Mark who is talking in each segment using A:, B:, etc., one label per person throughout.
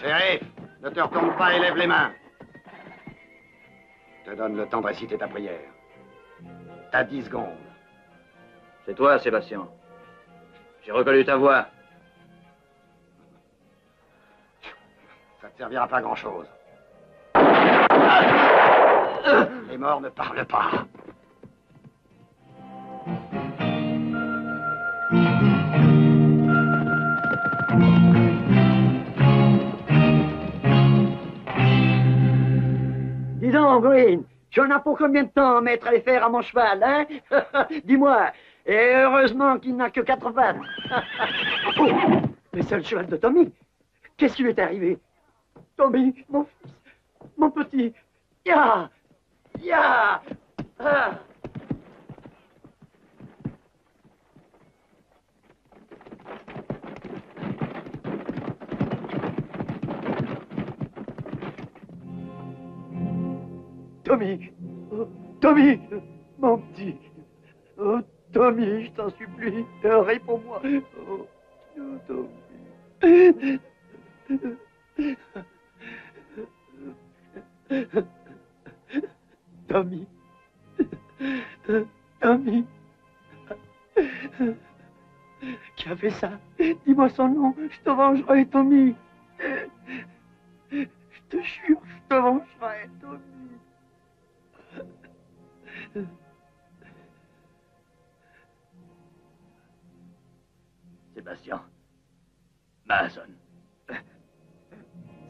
A: Shérif, ne te retourne pas et lève les mains. Je te donne le temps de réciter ta prière. T'as 10 secondes.
B: C'est toi, Sébastien. J'ai reconnu ta voix.
A: Ça te servira pas à grand-chose. Les morts ne parlent pas.
C: Dis donc, Green, j'en ai pour combien de temps à mettre les fers à mon cheval, hein? Dis-moi. Et heureusement qu'il n'a que 4 pattes. Oh, mais c'est le cheval de Tommy. Qu'est-ce qui lui est arrivé? Tommy, mon fils, mon petit. Ya! Ya! Ah. Tommy, oh, Tommy, mon petit. Oh, Tommy, je t'en supplie, réponds-moi. Oh, Tommy. Tommy. Tommy. Qui a fait ça? Dis-moi son nom, je te vengerai, Tommy. Je te jure, je te vengerai, Tommy.
B: Sébastien. Mason.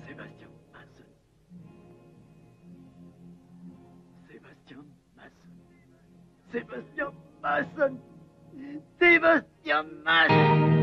C: Sébastien Mason. Sébastien Mason. Sébastien Mason. Sébastien Mason.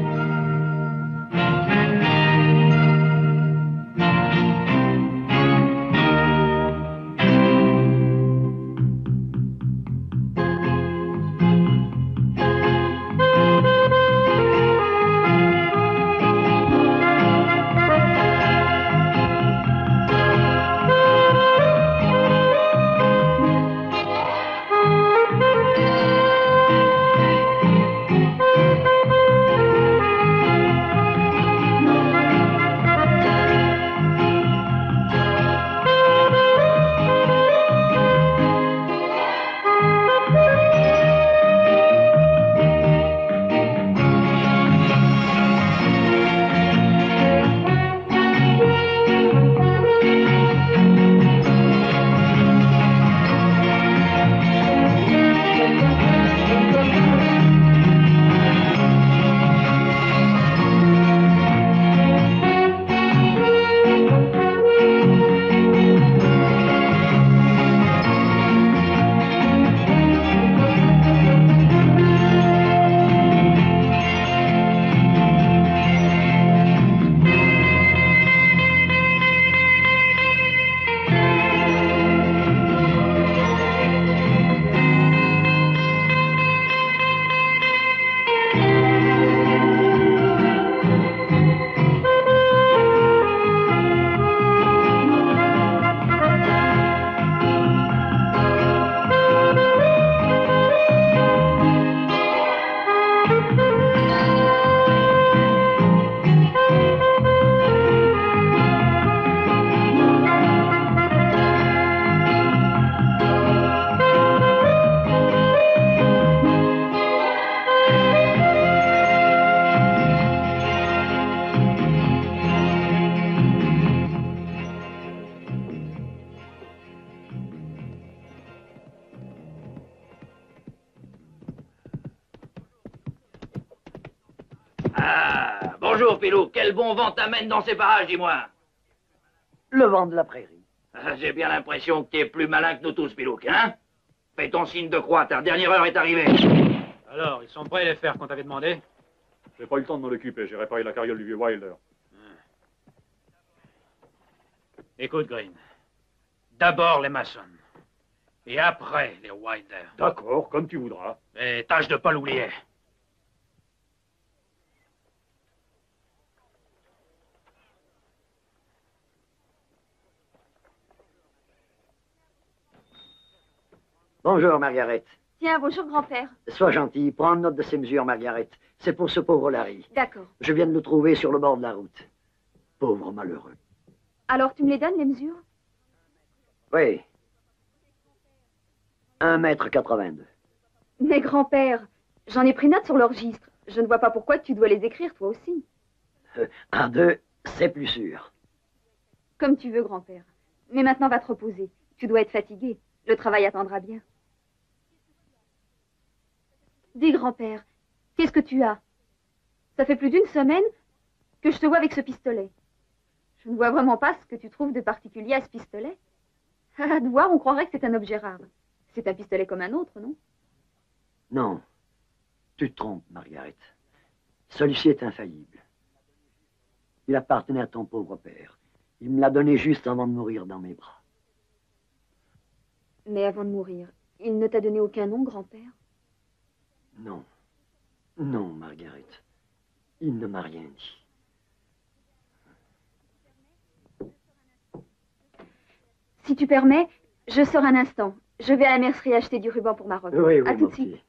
B: Bonjour, Pilou. Quel bon vent t'amène dans ces parages, dis-moi?
C: Le vent de la prairie.
B: J'ai bien l'impression que t'es plus malin que nous tous, Pilouk, hein? Fais ton signe de croix, ta dernière heure est arrivée.
D: Alors, ils sont prêts, les fers qu'on t'avait demandé?
E: J'ai pas eu le temps de m'en occuper, j'ai réparé la carriole du vieux Wilder.
D: Écoute, Green. D'abord les Mason. Et après les Wilder.
E: D'accord, comme tu voudras.
D: Et tâche de pas l'oublier.
C: Bonjour, Margaret.
F: Tiens, bonjour, grand-père.
C: Sois gentil, prends note de ces mesures, Margaret. C'est pour ce pauvre Larry.
F: D'accord.
C: Je viens de le trouver sur le bord de la route. Pauvre malheureux.
F: Alors, tu me les donnes, les mesures?
C: Oui. 1,82 m.
F: Mais grand-père, j'en ai pris note sur le registre. Je ne vois pas pourquoi tu dois les écrire, toi aussi.
C: 1,2, c'est plus sûr.
F: Comme tu veux, grand-père. Mais maintenant, va te reposer. Tu dois être fatigué. Le travail attendra bien. Dis, grand-père, qu'est-ce que tu as? Ça fait plus d'une semaine que je te vois avec ce pistolet. Je ne vois vraiment pas ce que tu trouves de particulier à ce pistolet. À te voir, on croirait que c'est un objet rare. C'est un pistolet comme un autre, non?
C: Non. Tu te trompes, Margaret. Celui-ci est infaillible. Il appartenait à ton pauvre père. Il me l'a donné juste avant de mourir dans mes bras.
F: Mais avant de mourir, il ne t'a donné aucun nom, grand-père?
C: Non. Non, Margaret. Il ne m'a rien dit.
F: Si tu permets, je sors un instant. Je vais à la mercerie acheter du ruban pour ma robe.
C: Oui, oui,
F: à tout
C: mon
F: de suite.
C: petit.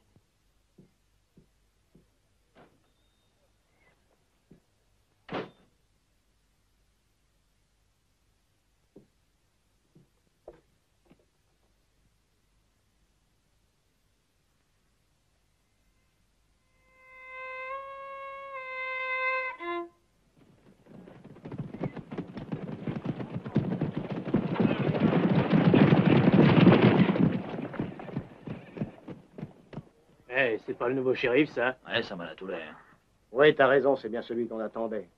D: Eh, c'est pas le nouveau shérif, ça?
B: Ouais, ça m'a la tout l'air.
G: Oui, t'as raison, c'est bien celui qu'on attendait.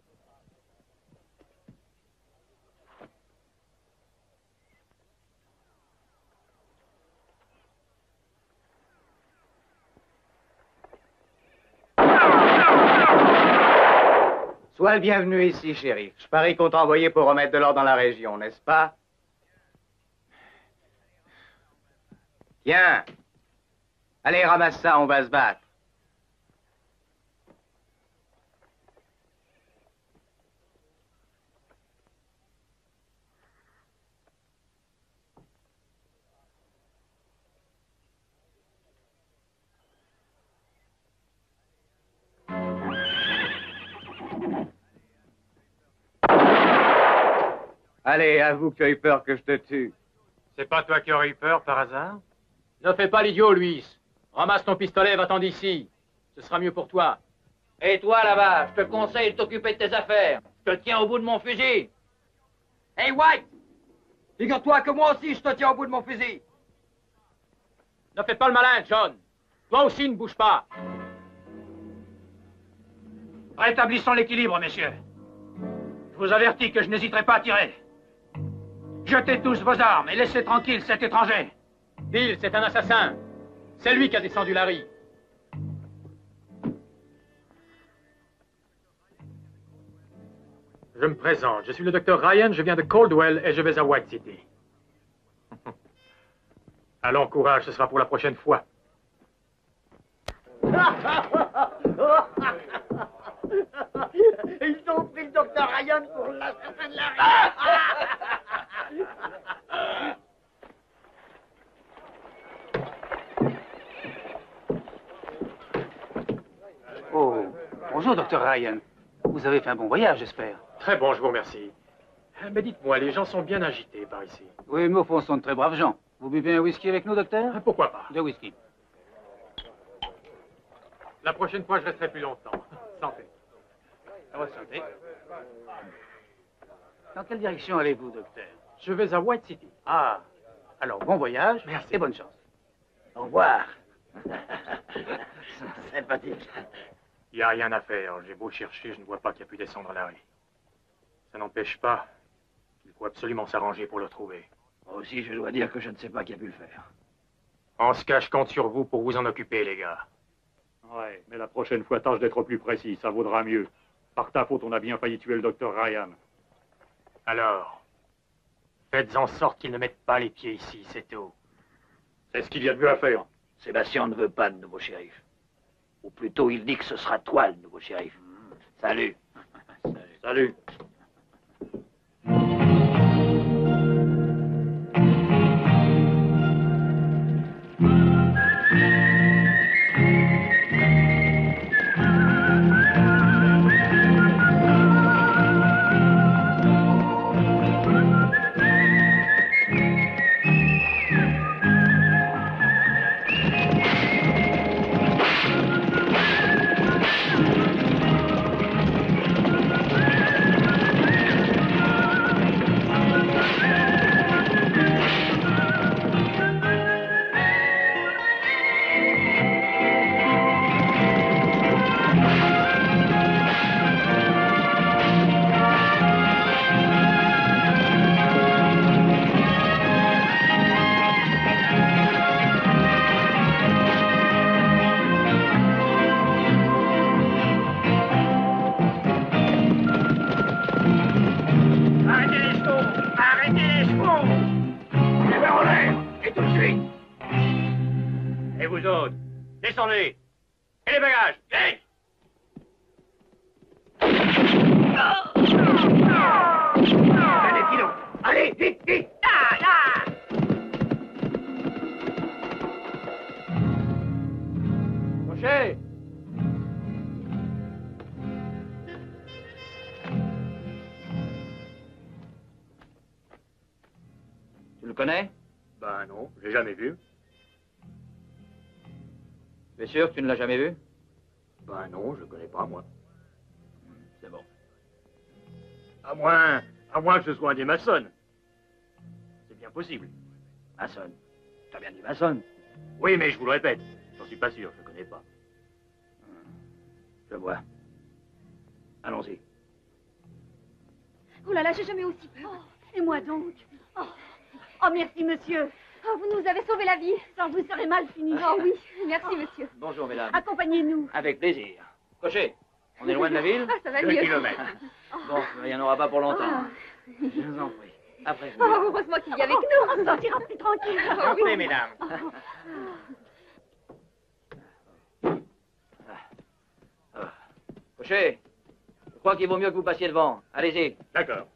G: Sois le bienvenu ici, shérif. Je parie qu'on t'a envoyé pour remettre de l'ordre dans la région, n'est-ce pas? Tiens. Allez, ramasse ça, on va se battre. Allez, avoue que tu as eu peur que je te tue.
D: C'est pas toi qui aurais eu peur, par hasard? Ne fais pas l'idiot, Luis. Ramasse ton pistolet et va-t'en d'ici. Ce sera mieux pour toi.
B: Et toi, là-bas, je te conseille de t'occuper de tes affaires. Je te tiens au bout de mon fusil.
H: Hey, White! Figure-toi que moi aussi, je te tiens au bout de mon fusil.
D: Ne fais pas le malin, John. Toi aussi, ne bouge pas. Rétablissons l'équilibre, messieurs. Je vous avertis que je n'hésiterai pas à tirer. Jetez tous vos armes et laissez tranquille cet étranger. Bill, c'est un assassin. C'est lui qui a descendu Larry. Je me présente. Je suis le docteur Ryan, je viens de Caldwell et je vais à White City. Allons, courage, ce sera pour la prochaine fois.
C: Ils ont pris le docteur Ryan pour l'assassin de Larry.
H: Oh, bonjour, docteur Ryan. Vous avez fait un bon voyage, j'espère.
D: Très bon, je vous remercie. Mais dites-moi, les gens sont bien agités par ici.
H: Oui, mais au fond, ce sont de très braves gens. Vous buvez un whisky avec nous, docteur?
D: Pourquoi pas?
H: De whisky.
D: La prochaine fois, je resterai plus longtemps. Santé.
H: À votre santé. Dans quelle direction allez-vous, docteur?
D: Je vais à White City.
H: Ah, alors bon voyage.
D: Merci.
H: Et bonne chance.
C: Au revoir. Sympathique.
D: Il n'y a rien à faire. J'ai beau chercher, je ne vois pas qu'il a pu descendre la rue. Ça n'empêche pas qu'il faut absolument s'arranger pour le trouver.
B: Moi aussi, je dois dire que je ne sais pas qui a pu le faire.
D: En ce cas, je compte sur vous pour vous en occuper, les gars.
E: Ouais, mais la prochaine fois, tâche d'être plus précis, ça vaudra mieux. Par ta faute, on a bien failli tuer le docteur Ryan.
D: Alors, faites en sorte qu'ils ne mettent pas les pieds ici, c'est tout.
E: C'est ce qu'il y a de mieux à faire.
B: Sébastien ne veut pas de nouveau shérif. Ou plutôt, il dit que ce sera toi le nouveau shérif. Salut.
E: Salut.
D: descendez. Et les bagages. Vite.
B: Allez, filons. Allez, vite, vite. Là, là.
D: Cocher.
G: Tu le connais?
D: Ben non, j'ai jamais vu.
G: Tu es sûr que tu ne l'as jamais vu?
D: Ben non, je le connais pas, moi.
G: C'est bon.
D: À moins que ce soit un des maçons. C'est bien possible.
B: Maçon. T'as bien dit maçon.
D: Oui, mais je vous le répète, j'en suis pas sûr, je le connais pas.
B: Je vois. Allons-y.
F: Oh là là, j'ai jamais aussi peur.
I: Et moi donc. Oh, merci, monsieur.
F: Oh, vous nous avez sauvé la vie.
I: Sans vous serait mal fini.
F: Oh oui, merci, monsieur.
G: Bonjour, mesdames.
I: Accompagnez-nous.
G: Avec plaisir. Cocher, on est loin de la ville?
F: Ah, ça va
D: 2
F: mieux.
D: kilomètres.
G: Bon, il n'y en aura pas pour longtemps.
F: Ah.
G: Je vous en prie. Après, vous.
F: Oh, heureusement qu'il y a avec nous.
I: On sortira plus tranquille.
F: Ah, oui.
D: Entrez, mesdames.
G: Cocher, je crois qu'il vaut mieux que vous passiez devant. Allez-y.
D: D'accord.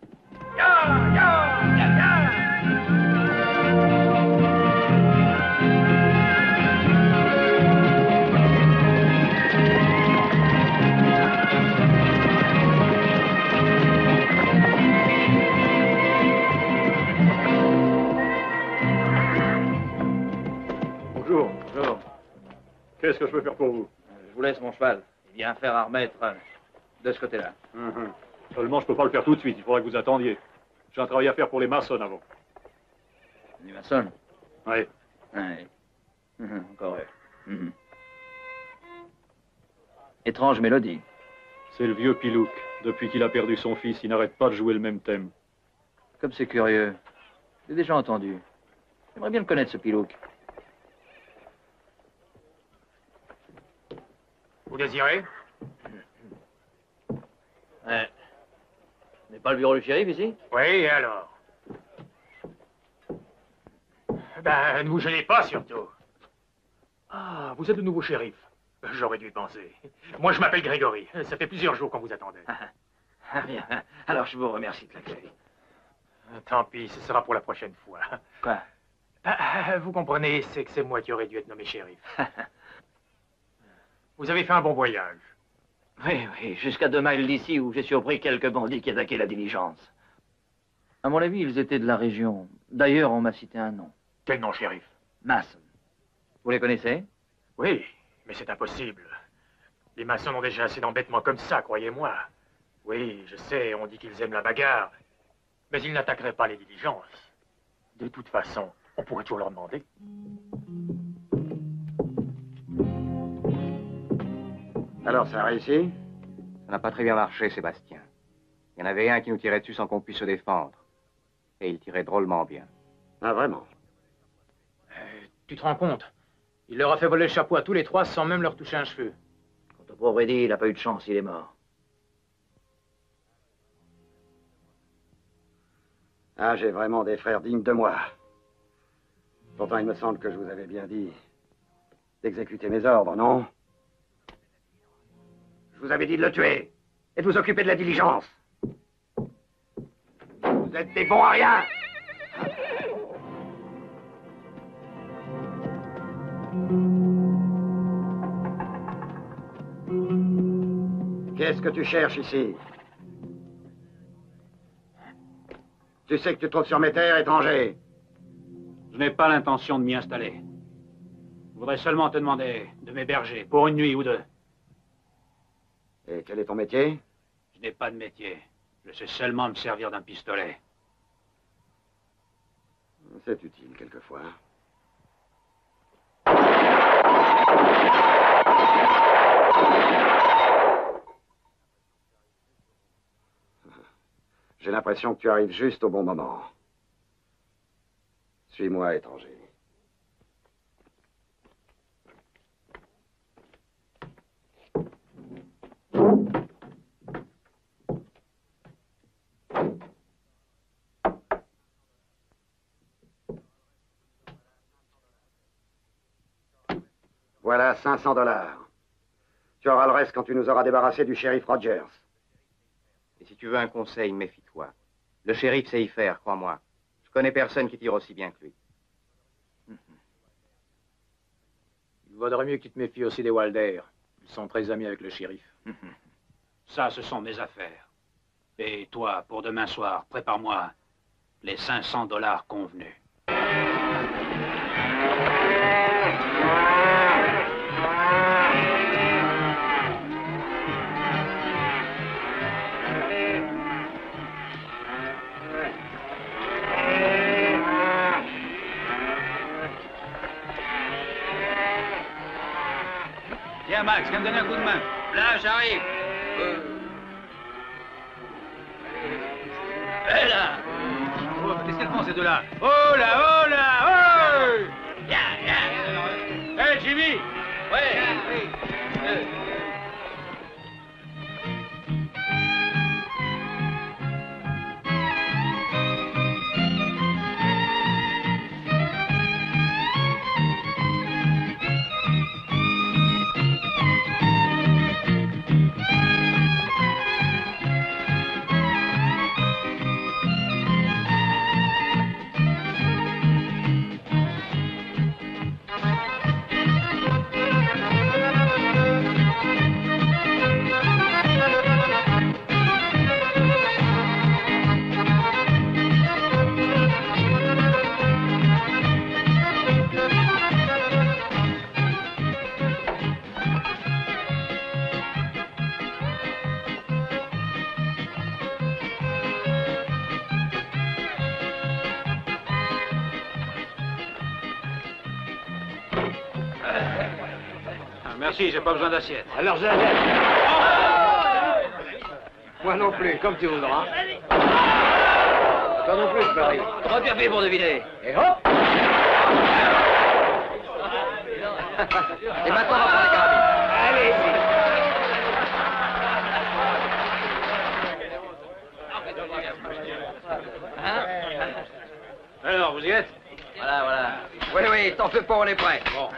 E: Bonjour.
G: Bonjour.
E: Qu'est-ce que je peux faire pour vous?
G: Je vous laisse mon cheval. Il vient faire à remettre de ce côté-là.
E: Seulement, je peux pas le faire tout de suite. Il faudrait que vous attendiez. J'ai un travail à faire pour les maçons avant.
G: Les maçons?
E: Oui.
G: Oui. Encore eux. Étrange mélodie.
E: C'est le vieux Pilouk. Depuis qu'il a perdu son fils, il n'arrête pas de jouer le même thème.
G: Comme c'est curieux. J'ai déjà entendu. J'aimerais bien le connaître, ce Pilouk.
D: Vous désirez?
G: Ouais. Ce n'est pas le bureau du shérif ici?
D: Oui, et alors? Ben, ne vous gênez pas, surtout. Ah, vous êtes le nouveau shérif. J'aurais dû y penser. Moi, je m'appelle Grégory. Ça fait plusieurs jours qu'on vous attendait.
B: Ah bien. Alors, je vous remercie de l'accueil.
D: Tant pis, ce sera pour la prochaine fois.
B: Quoi?
D: Vous comprenez, c'est que c'est moi qui aurais dû être nommé shérif. Vous avez fait un bon voyage.
B: Oui, oui, jusqu'à 2 miles d'ici où j'ai surpris quelques bandits qui attaquaient la diligence.
G: À mon avis, ils étaient de la région. D'ailleurs, on m'a cité un nom.
D: Quel nom, shérif?
G: Mason. Vous les connaissez?
D: Oui, mais c'est impossible. Les maçons ont déjà assez d'embêtements comme ça, croyez-moi. Oui, je sais, on dit qu'ils aiment la bagarre. Mais ils n'attaqueraient pas les diligences. De toute façon, on pourrait toujours leur demander.
A: Alors, ça a réussi?
G: Ça n'a pas très bien marché, Sébastien. Il y en avait un qui nous tirait dessus sans qu'on puisse se défendre. Et il tirait drôlement bien.
A: Ah, vraiment?
D: Tu te rends compte? Il leur a fait voler le chapeau à tous les 3 sans même leur toucher un cheveu.
B: Quant au pauvre Eddie, il n'a pas eu de chance, il est mort.
A: Ah, j'ai vraiment des frères dignes de moi. Pourtant, il me semble que je vous avais bien dit d'exécuter mes ordres, non?
B: Je vous avais dit de le tuer et de vous occuper de la diligence. Vous êtes des bons à rien.
A: Qu'est-ce que tu cherches ici? Tu sais que tu te trouves sur mes terres, étranger.
D: Je n'ai pas l'intention de m'y installer. Je voudrais seulement te demander de m'héberger pour une nuit ou 2.
A: Et quel est ton métier?
D: Je n'ai pas de métier. Je sais seulement me servir d'un pistolet.
A: C'est utile, quelquefois. J'ai l'impression que tu arrives juste au bon moment. Suis-moi, étranger. Voilà 500 $. Tu auras le reste quand tu nous auras débarrassé du shérif Rogers.
G: Et si tu veux un conseil, méfie-toi. Le shérif sait y faire, crois-moi. Je connais personne qui tire aussi bien que lui.
D: Il vaudrait mieux que tu te méfies aussi des Walder. Ils sont très amis avec le shérif. Ça, ce sont mes affaires. Et toi, pour demain soir, prépare-moi les 500 $ convenus. Tiens, Max, viens me donner un coup de main.
H: Là, j'arrive.
D: Hé là! Oh, qu'est-ce qu'elles font ces deux-là? Oh là, oh là, oh! Hé, Jimmy!
H: Ouais.
D: Merci, j'ai pas besoin d'assiette.
H: Alors j'arrête. Moi non plus, comme tu voudras. Toi non plus, Paris.
B: Comment tu as fait pour deviner?
H: Et hop.
B: Et maintenant, on va prendre la carabine.
H: Allez.
D: Alors, vous y êtes?
B: Voilà, voilà. Oui, oui, t'en fais pas, on est prêt.
D: Bon.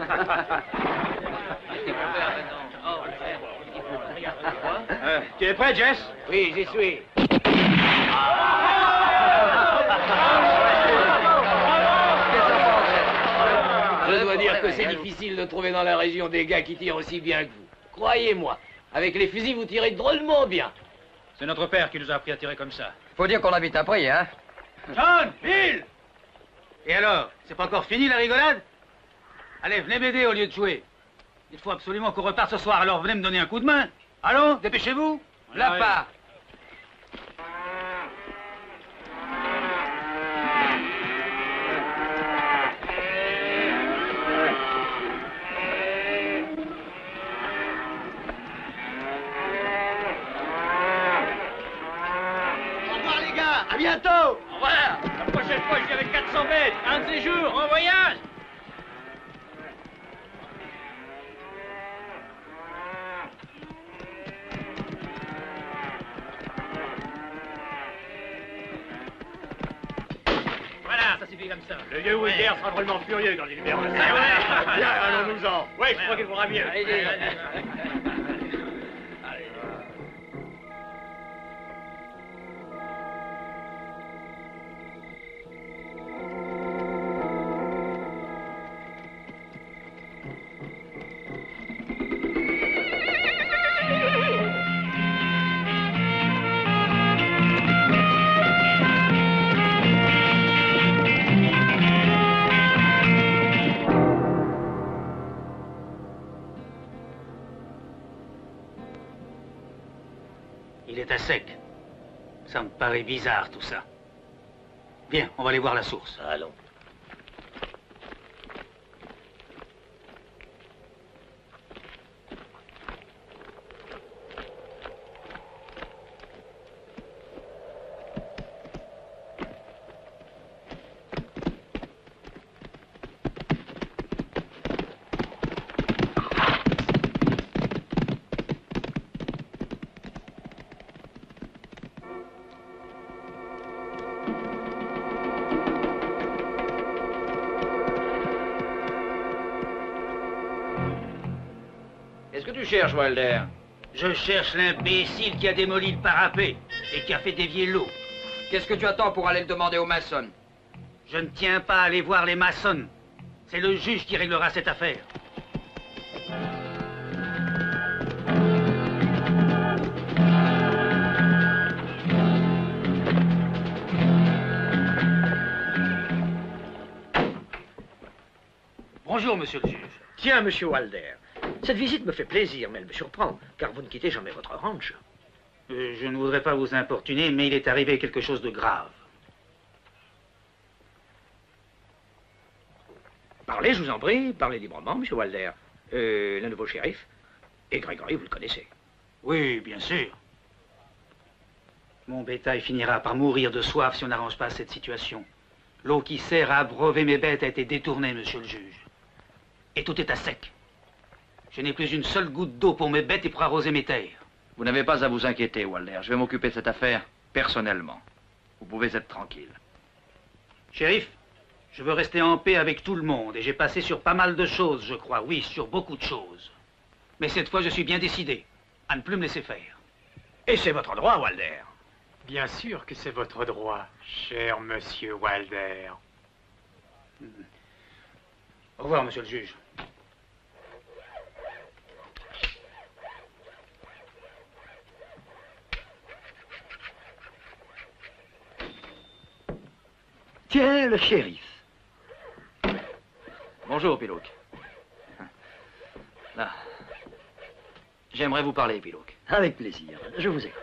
D: Tu es prêt, Jess?
H: Oui, j'y suis. Je dois dire que c'est difficile de trouver dans la région des gars qui tirent aussi bien que vous. Croyez-moi, avec les fusils, vous tirez drôlement bien.
D: C'est notre père qui nous a appris à tirer comme ça.
B: Faut dire qu'on habite à prix, hein?
D: John! Bill! Et alors, c'est pas encore fini la rigolade? Allez, venez m'aider au lieu de jouer. Il faut absolument qu'on reparte ce soir, alors venez me donner un coup de main. Allons, dépêchez-vous.
H: La part.
D: Au revoir les gars, à bientôt. Voilà, la prochaine fois je dirai 400 mètres, un de ces jours, en voyage. Voilà, ça suffit comme ça.
E: Le vieux Wilder sera drôlement furieux quand il verra ça.
D: ouais.
E: Bien, allons-nous-en. Oui, je crois qu'il faudra mieux.
D: Allez. Il est à sec. Ça me paraît bizarre, tout ça. Viens, on va aller voir la source.
B: Allons.
H: tu cherches, Wilder?
D: Je cherche l'imbécile qui a démoli le parapet et qui a fait dévier l'eau.
H: Qu'est-ce que tu attends pour aller le demander aux maçons?
D: Je ne tiens pas à aller voir les maçons. C'est le juge qui réglera cette affaire. Bonjour, monsieur le juge.
C: Tiens, monsieur Wilder, cette visite me fait plaisir, mais elle me surprend, car vous ne quittez jamais votre ranch.
D: Je ne voudrais pas vous importuner, mais il est arrivé quelque chose de grave.
C: Parlez, je vous en prie, parlez librement, monsieur Wilder. Le nouveau shérif. Et Grégory, vous le connaissez.
D: Oui, bien sûr. Mon bétail finira par mourir de soif si on n'arrange pas cette situation. L'eau qui sert à abreuver mes bêtes a été détournée, monsieur le juge. Et tout est à sec. Je n'ai plus une seule goutte d'eau pour mes bêtes et pour arroser mes terres.
B: Vous n'avez pas à vous inquiéter, Wilder. Je vais m'occuper de cette affaire personnellement. Vous pouvez être tranquille.
D: Shérif, je veux rester en paix avec tout le monde et j'ai passé sur pas mal de choses, je crois. Oui, sur beaucoup de choses. Mais cette fois, je suis bien décidé à ne plus me laisser faire.
C: Et c'est votre droit, Wilder.
J: Bien sûr que c'est votre droit, cher monsieur Wilder.
D: Au revoir, monsieur le juge.
C: Tiens, le shérif.
B: Bonjour, Pilouk. Là. J'aimerais vous parler, Pilouk.
C: Avec plaisir, je vous écoute.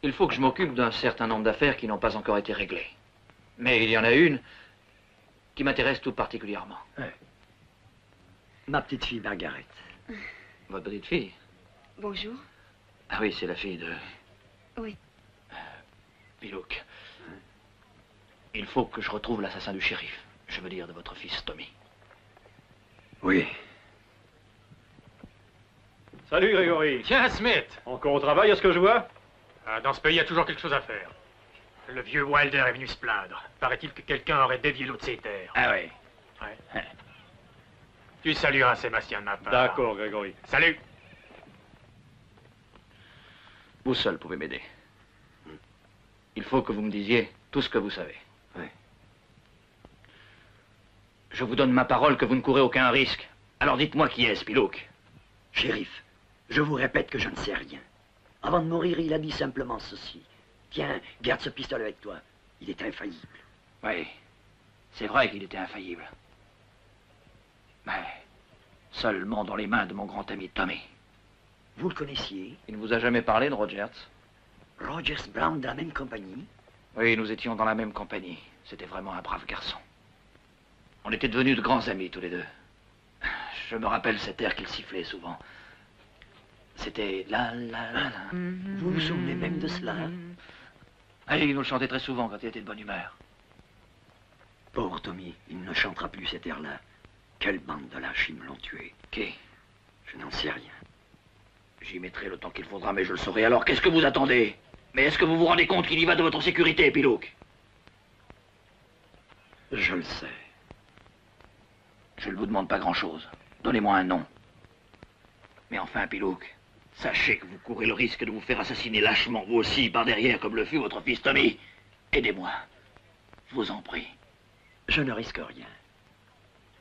B: Il faut que je m'occupe d'un certain nombre d'affaires qui n'ont pas encore été réglées. Mais il y en a une qui m'intéresse tout particulièrement.
C: Ouais. Ma petite fille Margaret.
B: Votre petite fille?
F: Bonjour.
B: Ah oui, c'est la fille de...
F: Oui.
B: Pilouk. Il faut que je retrouve l'assassin du shérif. Je veux dire de votre fils, Tommy.
A: Oui.
E: Salut, Grégory.
J: Tiens, Smith.
E: Encore au travail, à ce que je vois?
J: Dans ce pays, il y a toujours quelque chose à faire. Le vieux Wilder est venu se plaindre. Paraît-il que quelqu'un aurait dévié l'eau de ses terres.
B: Ah oui.
J: Ouais. Tu salueras Sébastien de ma part.
E: D'accord, Grégory.
J: Salut.
B: Vous seul pouvez m'aider. Il faut que vous me disiez tout ce que vous savez.
A: Oui.
B: Je vous donne ma parole que vous ne courez aucun risque. Alors dites-moi qui est-ce, Pilouk?
C: Shérif, je vous répète que je ne sais rien. Avant de mourir, il a dit simplement ceci. Tiens, garde ce pistolet avec toi. Il est infaillible.
B: Oui, c'est vrai qu'il était infaillible. Mais seulement dans les mains de mon grand ami Tommy.
C: Vous le connaissiez?
B: Il ne vous a jamais parlé de Rogers?
C: Rogers Brown de la même compagnie?
B: Oui, nous étions dans la même compagnie. C'était vraiment un brave garçon. On était devenus de grands amis tous les deux. Je me rappelle cet air qu'il sifflait souvent. C'était la la la la.
C: Vous vous souvenez même de cela?
B: Ah, il nous le chantait très souvent quand il était de bonne humeur.
C: Pauvre Tommy, il ne chantera plus cet air-là. Quelle bande de lâches, ils me l'ont tué.
B: Qui?
C: Je n'en sais rien.
B: J'y mettrai le temps qu'il faudra, mais je le saurai. Alors, qu'est-ce que vous attendez? Mais est-ce que vous vous rendez compte qu'il y va de votre sécurité, Pilouk?
C: Je le sais.
B: Je ne vous demande pas grand-chose. Donnez-moi un nom. Mais enfin, Pilouk, sachez que vous courez le risque de vous faire assassiner lâchement, vous aussi, par derrière, comme le fut votre fils Tommy. Aidez-moi. Je vous en prie.
C: Je ne risque rien.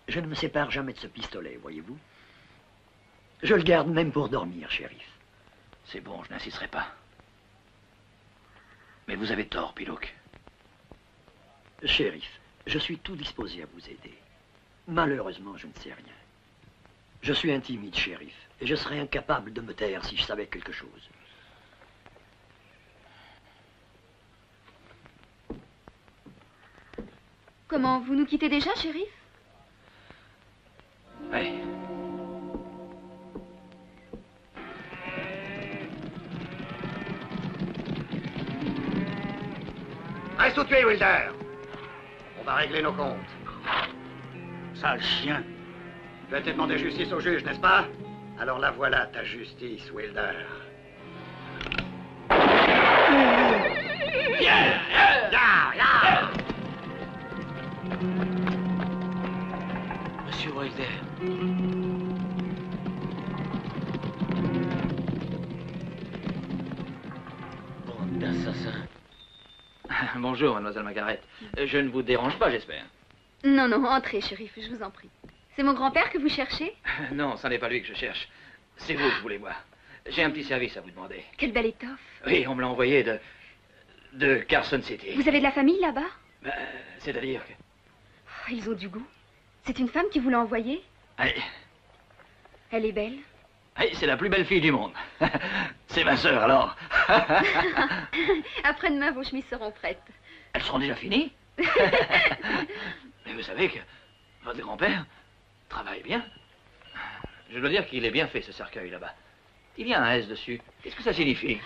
C: Je ne me sépare jamais de ce pistolet, voyez-vous. Je le garde même pour dormir, shérif.
B: C'est bon, je n'insisterai pas. Mais vous avez tort, Pilouk.
C: Shérif, je suis tout disposé à vous aider. Malheureusement, je ne sais rien. Je suis un timide, shérif, et je serais incapable de me taire si je savais quelque chose.
F: Comment, vous nous quittez déjà, shérif?
B: Oui.
A: Reste où tu es, Wilder. On va régler nos comptes.
D: Sale chien.
A: Tu as été demandé justice au juge, n'est-ce pas? Alors la voilà, ta justice, Wilder.
B: Monsieur Wilder.
H: d'assassin.
B: Bonjour, mademoiselle Margaret. Je ne vous dérange pas, j'espère.
F: Non, non, entrez, shérif, je vous en prie. C'est mon grand-père que vous cherchez?
B: Non, ce n'est pas lui que je cherche. C'est vous que je voulais voir. J'ai un petit service à vous demander.
F: Quelle belle étoffe.
B: Oui, on me l'a envoyé de Carson City.
F: Vous avez de la famille là-bas?
B: C'est-à-dire que...
F: Oh, ils ont du goût. C'est une femme qui vous l'a envoyé?
B: Oui.
F: Elle est belle?
B: Oui, c'est la plus belle fille du monde. C'est ma sœur, alors.
F: Après-demain, vos chemises seront prêtes.
B: Elles seront déjà finies? Mais vous savez que votre grand-père travaille bien. Je dois dire qu'il est bien fait, ce cercueil, là-bas. Il y a un S dessus. Qu'est-ce que ça signifie?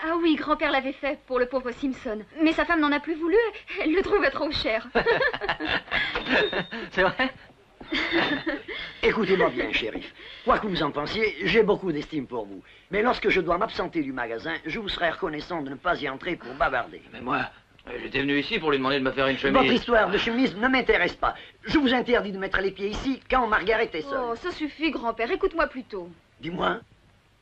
F: Ah oui, grand-père l'avait fait pour le pauvre Simpson. Mais sa femme n'en a plus voulu. Elle le trouvait trop cher.
B: C'est vrai?
C: Écoutez-moi bien, shérif. Quoi que vous en pensiez, j'ai beaucoup d'estime pour vous. Mais lorsque je dois m'absenter du magasin, je vous serais reconnaissant de ne pas y entrer pour bavarder.
B: Mais moi, j'étais venu ici pour lui demander de me faire une chemise.
C: Votre histoire de chemise ne m'intéresse pas. Je vous interdis de mettre les pieds ici quand Margaret est seule.
F: Oh, ça suffit, grand-père. Écoute-moi plutôt.
C: Dis-moi.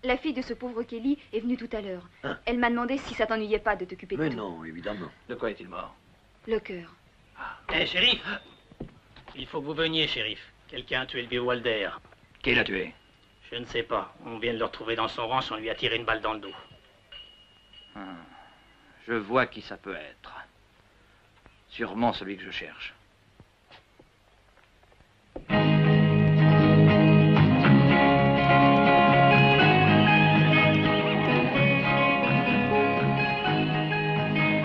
F: La fille de ce pauvre Kelly est venue tout à l'heure.
C: Hein?
F: Elle m'a demandé si ça t'ennuyait pas de t'occuper de
C: Mais
F: tout.
C: non, évidemment.
B: De quoi est-il mort?
F: Le cœur.
D: Eh, shérif! Il faut que vous veniez, shérif. Quelqu'un a tué le vieux Walder.
B: Qui l'a tué?
D: Je ne sais pas. On vient de le retrouver dans son ranch, on lui a tiré une balle dans le dos.
B: Je vois qui ça peut être. Sûrement celui que je cherche.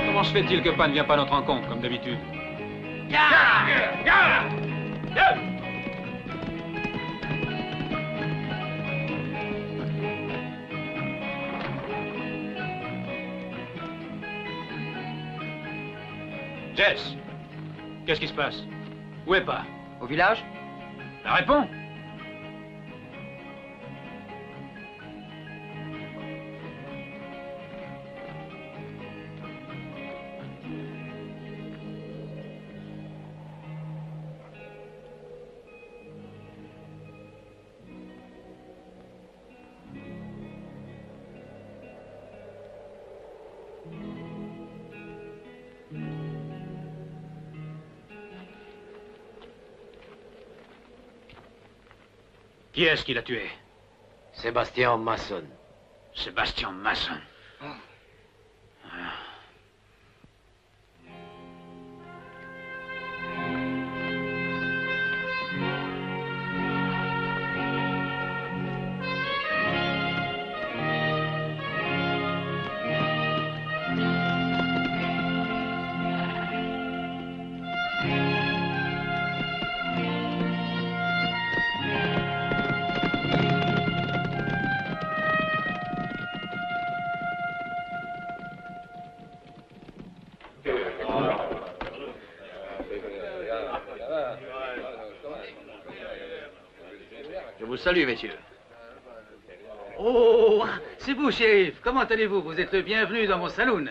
J: Comment se fait-il que Pa ne vient pas à notre rencontre, comme d'habitude? Jess, qu'est-ce qui se passe? Où est Pa?
G: Au village?
J: La réponds! Qui est-ce qui l'a tué?
H: Sébastien Masson.
J: Sébastien Masson.
B: Je vous salue, messieurs. Oh, c'est vous, shérif. Comment allez-vous? Vous êtes le bienvenu dans mon saloon.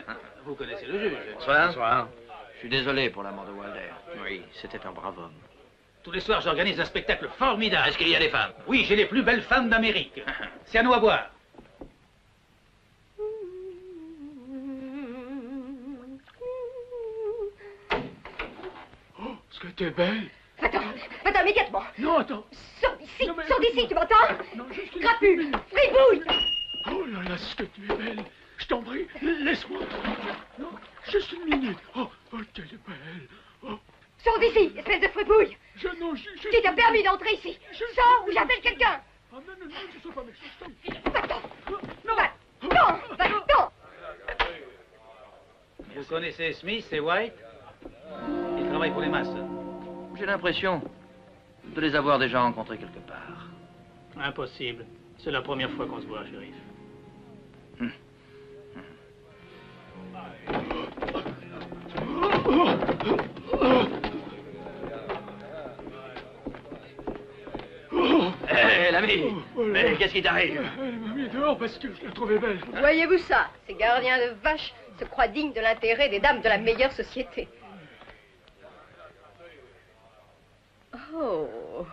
B: Vous connaissez le juge.
G: Bonsoir. Bonsoir.
B: Je suis désolé pour la mort de Walder.
G: Oui, c'était un brave homme.
D: Tous les soirs, j'organise un spectacle formidable.
B: Est-ce qu'il y a des femmes?
D: Oui, j'ai les plus belles femmes d'Amérique. C'est à nous à boire.
J: Oh, ce que t'es belle!
I: Va-t'en immédiatement.
J: Non, attends!
I: Sors d'ici,
J: Non, mais-
I: sors d'ici, tu m'entends?
J: Non, juste une
I: Crapule,
J: minute.
I: fribouille.
J: Oh là là, ce que tu es belle! Je t'en prie, laisse-moi tranquille. Non, juste une minute. Oh, t'es belle. Oh,
I: Sors d'ici, espèce de fribouille.
J: non,
I: Qui t'a permis d'entrer ici? Sors ou j'appelle quelqu'un.
J: Oh, non, je suis pas méchant.
I: Va-t'en. Va-t'en.
D: Vous connaissez Smith et White? Ils travaillent pour les masses.
B: J'ai l'impression de les avoir déjà rencontrés quelque part.
D: Impossible. C'est la première fois qu'on se voit, shérif.
B: Hé, l'ami! Mais qu'est-ce qui t'arrive?
J: Elle m'a mis dehors parce que je la trouvais belle.
I: Voyez-vous ça? Ces gardiens de vaches se croient dignes de l'intérêt des dames de la meilleure société. Oh,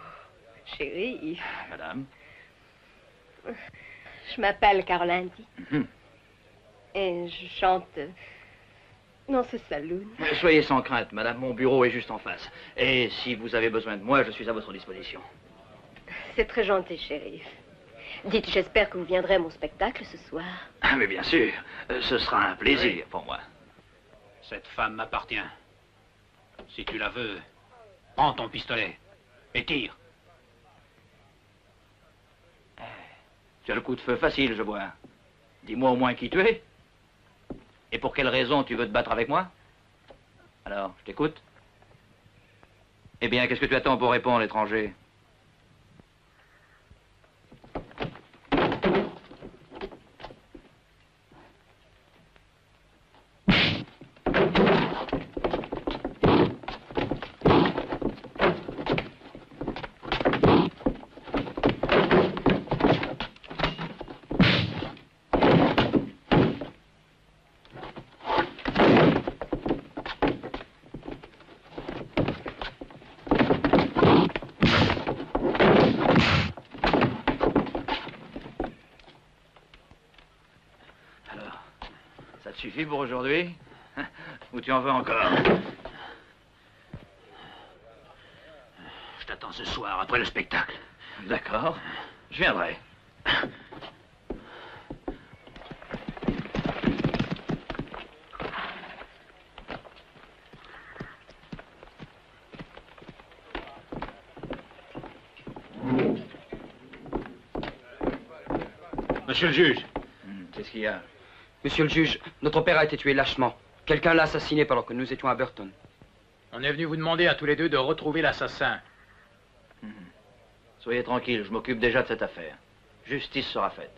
I: chérie.
B: Madame?
I: Je m'appelle Caroline. Et je chante dans ce saloon.
B: Soyez sans crainte, madame, mon bureau est juste en face. Et si vous avez besoin de moi, je suis à votre disposition.
I: C'est très gentil, shérif. Dites, j'espère que vous viendrez à mon spectacle ce soir.
B: Ah, mais bien sûr, ce sera un plaisir pour moi.
D: Cette femme m'appartient. Si tu la veux, prends ton pistolet et tire.
B: Tu as le coup de feu facile, je vois. Dis-moi au moins qui tu es. Et pour quelle raison tu veux te battre avec moi? Alors, je t'écoute. Eh bien, qu'est-ce que tu attends pour répondre, étranger? Suffit pour aujourd'hui? Ou tu en veux encore?
D: Je t'attends ce soir, après le spectacle.
B: D'accord, je viendrai.
D: Monsieur le juge.
B: Qu'est-ce qu'il y a?
K: Monsieur le juge, notre père a été tué lâchement. Quelqu'un l'a assassiné pendant que nous étions à Burton.
D: On est venu vous demander à tous les deux de retrouver l'assassin.
B: Soyez tranquille, je m'occupe déjà de cette affaire. Justice sera faite.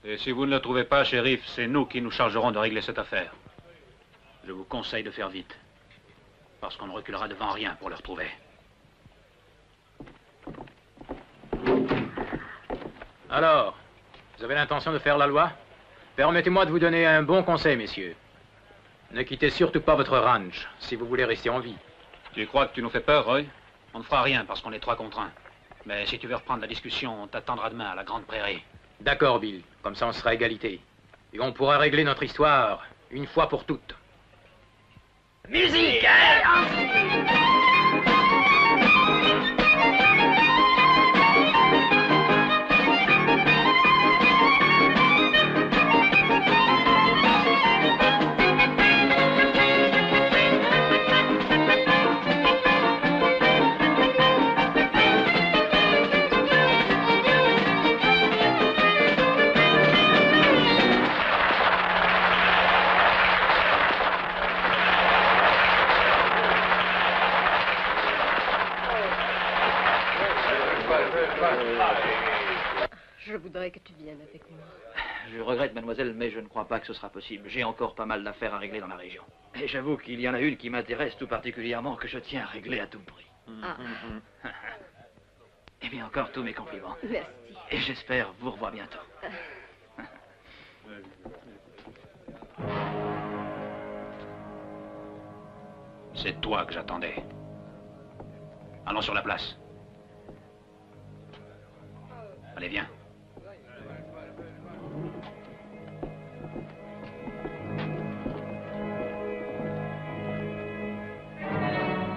D: Et si vous ne le trouvez pas, shérif, c'est nous qui nous chargerons de régler cette affaire. Je vous conseille de faire vite. Parce qu'on ne reculera devant rien pour le retrouver. Alors, vous avez l'intention de faire la loi? Permettez-moi de vous donner un bon conseil, messieurs. Ne quittez surtout pas votre ranch, si vous voulez rester en vie. Tu crois que tu nous fais peur, Roy? On ne fera rien parce qu'on est 3 contre 1. Mais si tu veux reprendre la discussion, on t'attendra demain à la Grande Prairie. D'accord, Bill. Comme ça, on sera à égalité. Et on pourra régler notre histoire une fois pour toutes.
H: Musique!
I: Je voudrais que tu viennes avec moi.
B: Je regrette, mademoiselle, mais je ne crois pas que ce sera possible. J'ai encore pas mal d'affaires à régler dans la région. Et j'avoue qu'il y en a une qui m'intéresse tout particulièrement, que je tiens à régler à tout prix.
I: Ah.
B: Eh bien, encore tous mes compliments.
I: Merci.
B: Et j'espère vous revoir bientôt.
D: C'est toi que j'attendais. Allons sur la place. Allez, viens.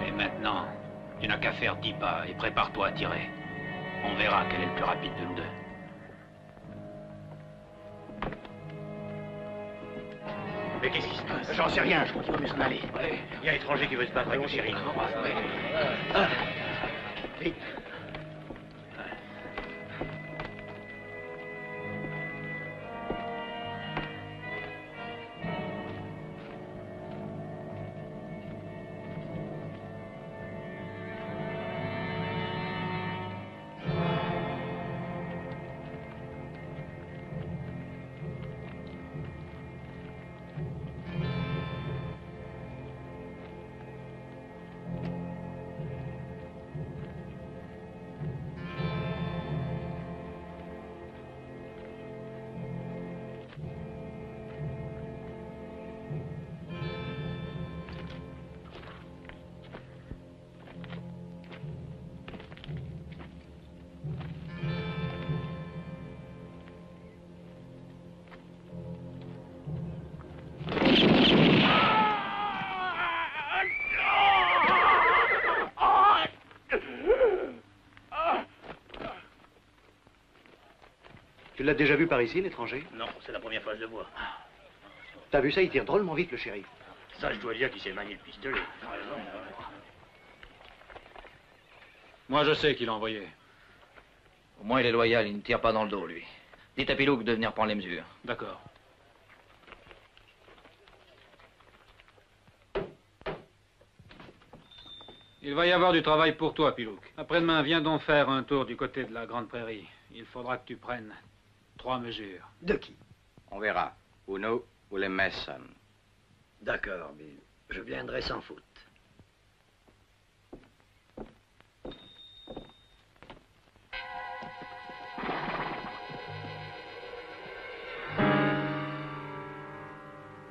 D: Et maintenant, tu n'as qu'à faire 10 pas et prépare-toi à tirer. On verra quel est le plus rapide de nous deux. Mais qu'est-ce qui se passe? J'en sais rien, je crois qu'il vaut mieux s'en aller. Il y a un étranger qui veut se battre avec le shérif. Vite.
L: l'as déjà vu par ici, l'étranger?
B: Non, c'est la première fois que je le vois.
L: T'as vu ça? Il tire drôlement vite, le shérif.
B: Ça, je dois dire qu'il sait manier le pistolet.
D: Moi, je sais qui l'a envoyé.
B: Au moins, il est loyal, il ne tire pas dans le dos, lui. Dites à Pilouk de venir prendre les mesures.
D: D'accord. Il va y avoir du travail pour toi, Pilouk. Après-demain, viens donc faire un tour du côté de la Grande Prairie. Il faudra que tu prennes 3 mesures.
C: De qui?
G: On verra. Ou nous, ou les Mason.
C: D'accord, Bill. Je viendrai sans faute.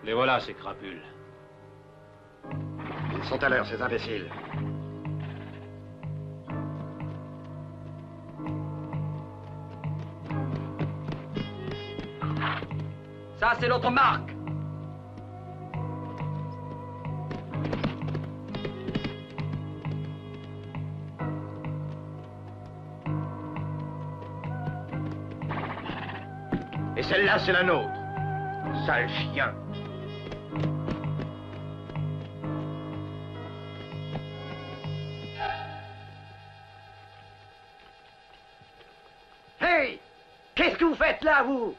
D: Les voilà, ces crapules.
A: Ils sont à l'heure, ces imbéciles.
K: Ça, c'est notre marque.
B: Et celle-là, c'est la nôtre. Sale chien.
C: Hey! Qu'est-ce que vous faites là, vous?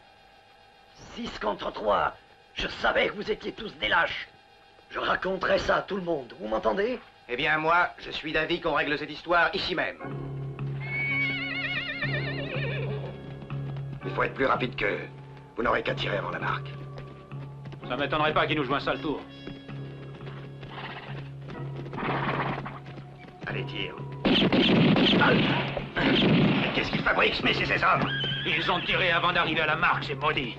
C: 6 contre 3. Je savais que vous étiez tous des lâches. Je raconterai ça à tout le monde. Vous m'entendez?
G: Eh bien, moi, je suis d'avis qu'on règle cette histoire ici même.
A: Il faut être plus rapide qu'eux. Vous n'aurez qu'à tirer avant la marque.
D: Ça m'étonnerait pas qu'il nous joue un sale tour.
A: Allez, tire. Qu'est-ce qu'ils fabriquent, Smith et ses hommes?
D: Ils ont tiré avant d'arriver à la marque, c'est maudit.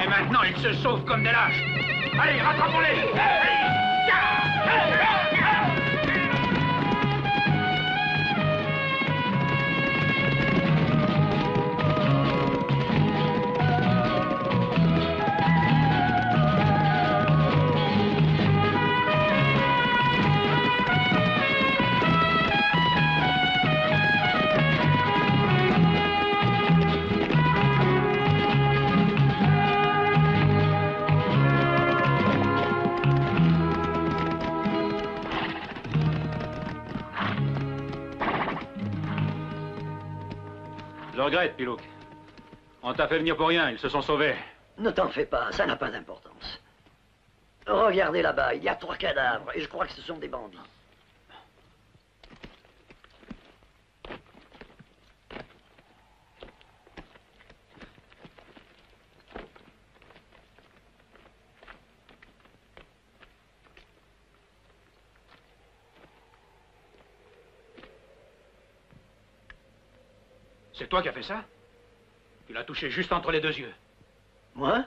D: Et maintenant, ils se sauvent comme des lâches. Allez, rattrapons-les! Je regrette, Pilouk. On t'a fait venir pour rien, ils se sont sauvés.
C: Ne t'en fais pas, ça n'a pas d'importance. Regardez là-bas, il y a 3 cadavres, et je crois que ce sont des bandits.
D: C'est toi qui as fait ça? Tu l'as touché juste entre les 2 yeux.
C: Moi?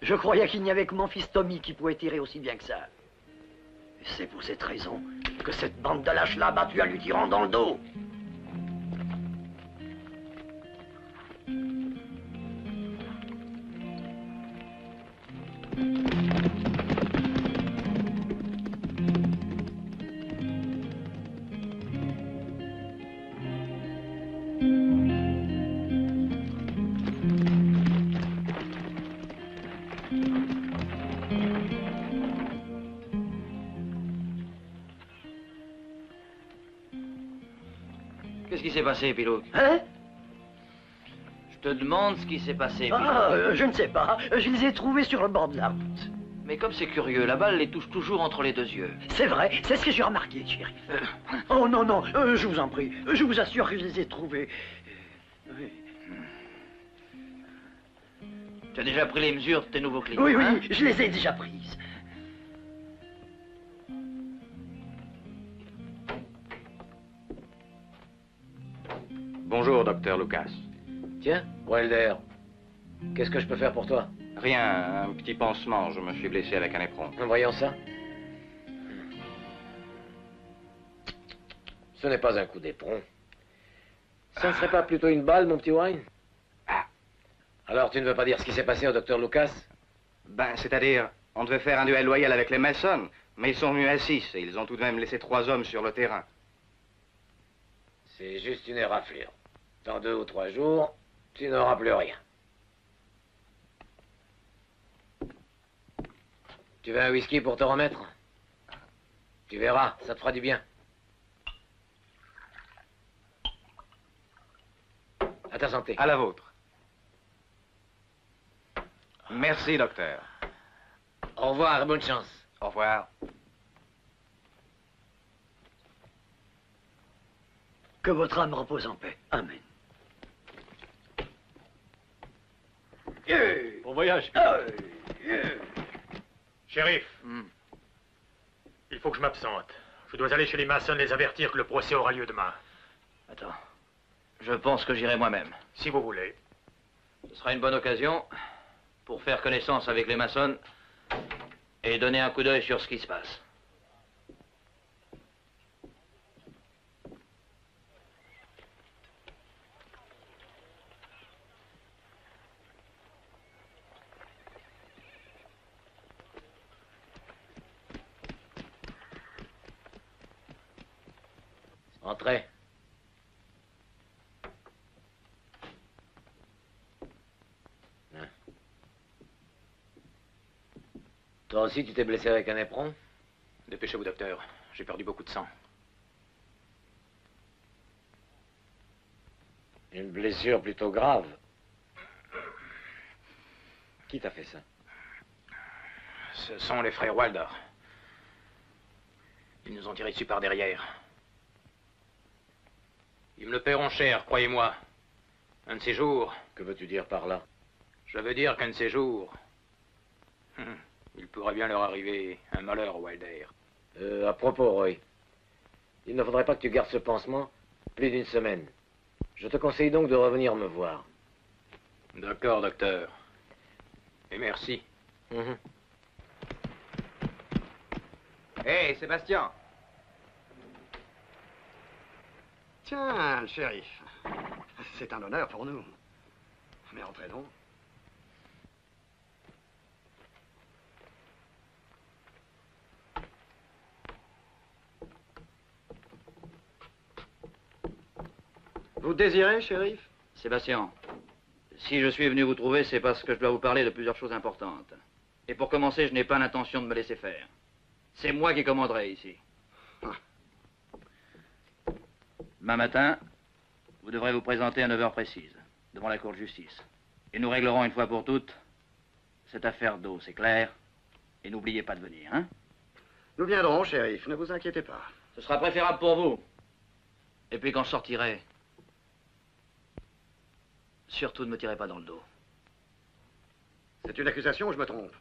C: Je croyais qu'il n'y avait que mon fils Tommy qui pouvait tirer aussi bien que ça. Et c'est pour cette raison que cette bande de lâches l'a battu en lui tirant dans le dos.
B: Qu'est-ce qui s'est passé, Pilouk?
C: Hein?
B: Je te demande ce qui s'est passé, Pilouk.
C: Je ne sais pas. Je les ai trouvés sur le bord de la route.
B: Mais comme c'est curieux, la balle les touche toujours entre les 2 yeux.
C: C'est vrai, c'est ce que j'ai remarqué, shérif. Oh non, non, je vous en prie. Je vous assure que je les ai trouvés. Oui.
B: Tu as déjà pris les mesures de tes nouveaux clients?
C: Oui, oui,
B: hein?
C: je les ai déjà prises.
G: Bonjour, docteur Lucas.
H: Tiens, Wilder, qu'est-ce que je peux faire pour toi?
G: Rien, un petit pansement. Je me suis blessé avec un éperon.
H: Voyons ça. Ce n'est pas un coup d'éperon. Ça ne serait pas plutôt une balle, mon petit Wine? Alors, tu ne veux pas dire ce qui s'est passé au docteur Lucas?
G: Ben, c'est-à-dire, on devait faire un duel loyal avec les Mason, mais ils sont venus à 6 et ils ont tout de même laissé 3 hommes sur le terrain.
H: C'est juste une éraflure. Dans 2 ou 3 jours, tu n'auras plus rien. Tu veux un whisky pour te remettre? Tu verras, ça te fera du bien. À ta santé.
G: À la vôtre. Merci, docteur.
H: Au revoir et bonne chance.
G: Au revoir.
C: Que votre âme repose en paix. Amen.
E: Bon voyage. Shérif, il faut que je m'absente. Je dois aller chez les maçons les avertir que le procès aura lieu demain.
B: Attends. Je pense que j'irai moi-même.
E: Si vous voulez.
B: Ce sera une bonne occasion pour faire connaissance avec les maçons et donner un coup d'œil sur ce qui se passe.
H: Entrez. Toi aussi, tu t'es blessé avec un éperon?
B: Dépêchez-vous, docteur. J'ai perdu beaucoup de sang.
H: Une blessure plutôt grave. Qui t'a fait ça?
B: Ce sont les frères Wilder. Ils nous ont tirés dessus par derrière. Ils me le paieront cher, croyez-moi. Un de ces jours...
H: Que veux-tu dire par là?
B: Je veux dire qu'un de ces jours... il pourrait bien leur arriver un malheur, Wilder.
H: À propos, Roy, il ne faudrait pas que tu gardes ce pansement plus d'1 semaine. Je te conseille donc de revenir me voir.
B: D'accord, docteur. Et merci.
G: Hé, Sébastien.
A: Tiens, le shérif. C'est un honneur pour nous. Mais entrez donc. Vous désirez, shérif?
B: Sébastien, si je suis venu vous trouver, c'est parce que je dois vous parler de plusieurs choses importantes. Et pour commencer, je n'ai pas l'intention de me laisser faire. C'est moi qui commanderai ici. Demain matin, vous devrez vous présenter à 9h précises, devant la cour de justice. Et nous réglerons une fois pour toutes cette affaire d'eau, c'est clair? Et n'oubliez pas de venir, hein?
A: Nous viendrons, shérif, ne vous inquiétez pas.
B: Ce sera préférable pour vous. Et puis quand je sortirai, surtout ne me tirez pas dans le dos.
A: C'est une accusation ou je me trompe?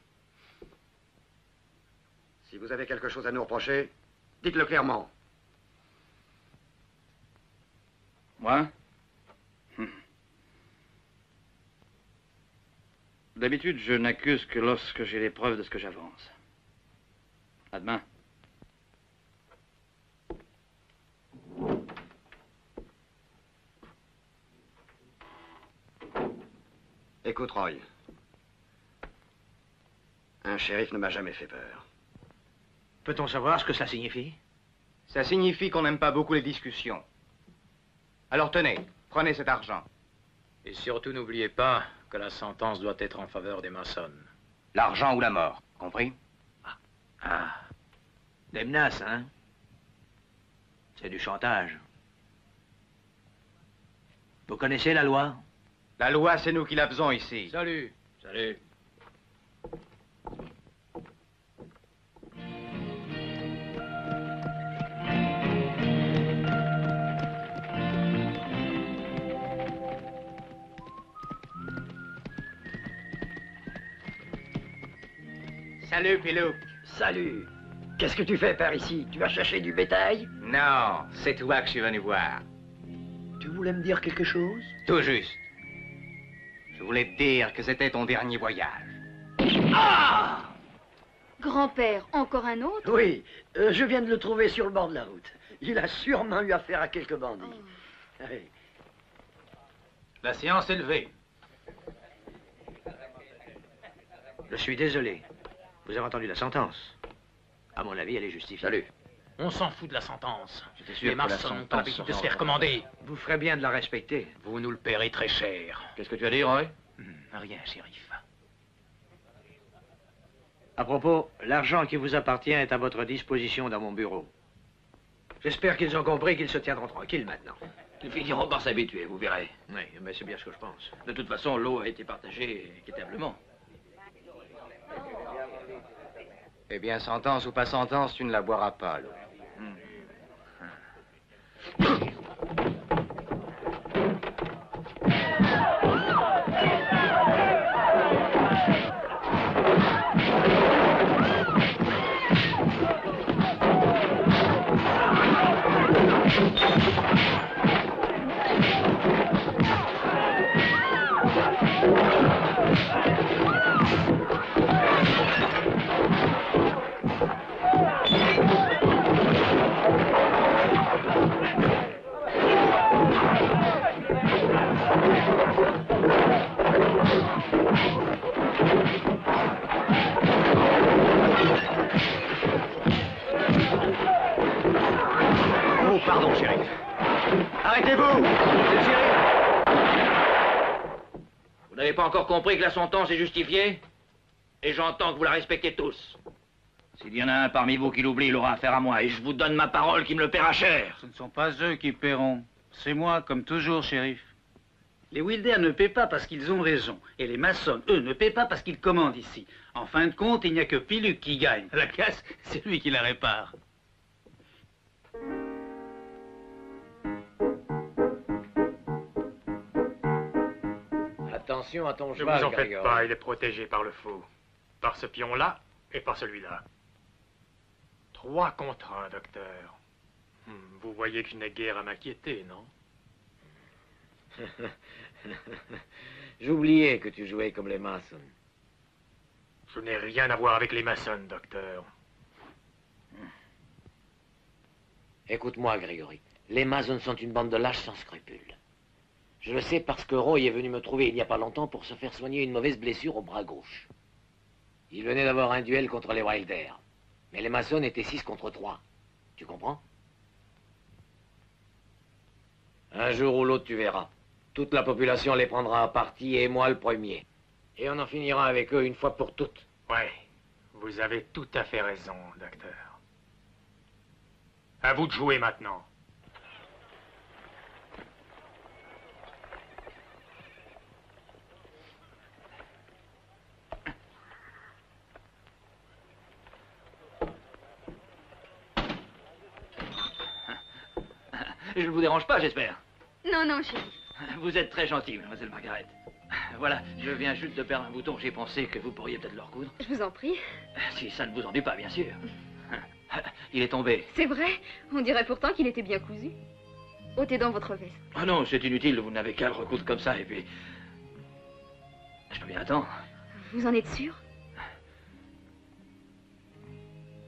A: Si vous avez quelque chose à nous reprocher, dites-le clairement.
B: Moi? D'habitude, je n'accuse que lorsque j'ai les preuves de ce que j'avance. À demain.
A: Écoute, Roy. Un shérif ne m'a jamais fait peur.
L: Peut-on savoir ce que ça signifie?
G: Ça signifie qu'on n'aime pas beaucoup les discussions. Alors tenez, prenez cet argent.
B: Et surtout, n'oubliez pas que la sentence doit être en faveur des maçons.
G: L'argent ou la mort, compris?
L: Ah. Des menaces, hein? C'est du chantage. Vous connaissez la loi?
G: La loi, c'est nous qui la faisons ici.
L: Salut.
B: Salut.
C: Salut, Pilouc. Salut. Qu'est-ce que tu fais par ici? Tu vas chercher du bétail?
G: Non, c'est toi que je suis venu voir.
C: Tu voulais me dire quelque chose?
G: Tout juste. Je voulais te dire que c'était ton dernier voyage.
C: Ah!
F: Grand-père, encore un autre?
C: Oui, je viens de le trouver sur le bord de la route. Il a sûrement eu affaire à quelques bandits. Oui.
D: La séance est levée.
L: Je suis désolé. Vous avez entendu la sentence. À mon avis, elle est justifiée.
B: Salut.
D: On s'en fout de la sentence.
L: Les maçons n'ont pas l'habitude de se faire commander.
K: Vous ferez bien de la respecter.
L: Vous nous le paierez très cher.
B: Qu'est-ce que tu as dit, Roy?
L: Rien, shérif.
K: À propos, l'argent qui vous appartient est à votre disposition dans mon bureau. J'espère qu'ils ont compris qu'ils se tiendront tranquilles maintenant.
B: Ils finiront par s'habituer, vous verrez.
K: Oui, mais c'est bien ce que je pense.
B: De toute façon, l'eau a été partagée équitablement.
G: Eh bien, sentence ou pas sentence, tu ne la boiras pas, l'eau.
L: Oh, pardon, shérif. Arrêtez-vous!
B: Vous n'avez pas encore compris que la sentence est justifiée? Et j'entends que vous la respectez tous. S'il y en a un parmi vous qui l'oublie, il aura affaire à moi. Et je vous donne ma parole qui me le paiera cher.
M: Ce ne sont pas eux qui paieront. C'est moi, comme toujours, shérif.
N: Les Wilder ne paient pas parce qu'ils ont raison. Et les maçons, eux, ne paient pas parce qu'ils commandent ici. En fin de compte, il n'y a que Piluc qui gagne. La casse, c'est lui qui la répare.
H: Attention à ton
E: Ne
H: cheval,
E: vous en faites
H: Grégory.
E: pas, il est protégé par le faux. Par ce pion-là et par celui-là. 3 contre 1, docteur. Vous voyez que je n'ai guère à m'inquiéter, non?
H: J'oubliais que tu jouais comme les maçons.
E: Je n'ai rien à voir avec les maçons, docteur.
H: Écoute-moi, Grégory. Les maçons sont une bande de lâches sans scrupules. Je le sais parce que Roy est venu me trouver il n'y a pas longtemps pour se faire soigner une mauvaise blessure au bras gauche. Il venait d'avoir un duel contre les Wilder. Mais les maçons étaient 6 contre 3. Tu comprends? Un jour ou l'autre, tu verras. Toute la population les prendra à partie et moi le premier. Et on en finira avec eux une fois pour toutes.
E: Ouais, vous avez tout à fait raison, docteur. À vous de jouer maintenant.
B: Je ne vous dérange pas, j'espère.
F: Non, non, chérie.
B: Vous êtes très gentille, mademoiselle Margaret. Voilà, je viens juste de perdre un bouton. J'ai pensé que vous pourriez peut-être le recoudre.
F: Je vous en prie.
B: Si ça ne vous ennuie pas, bien sûr. Il est tombé.
F: C'est vrai. On dirait pourtant qu'il était bien cousu. Ôtez dans votre veste.
B: Oh non, c'est inutile. Vous n'avez qu'à le recoudre comme ça, et puis... Je peux bien attendre.
F: Vous en êtes sûr?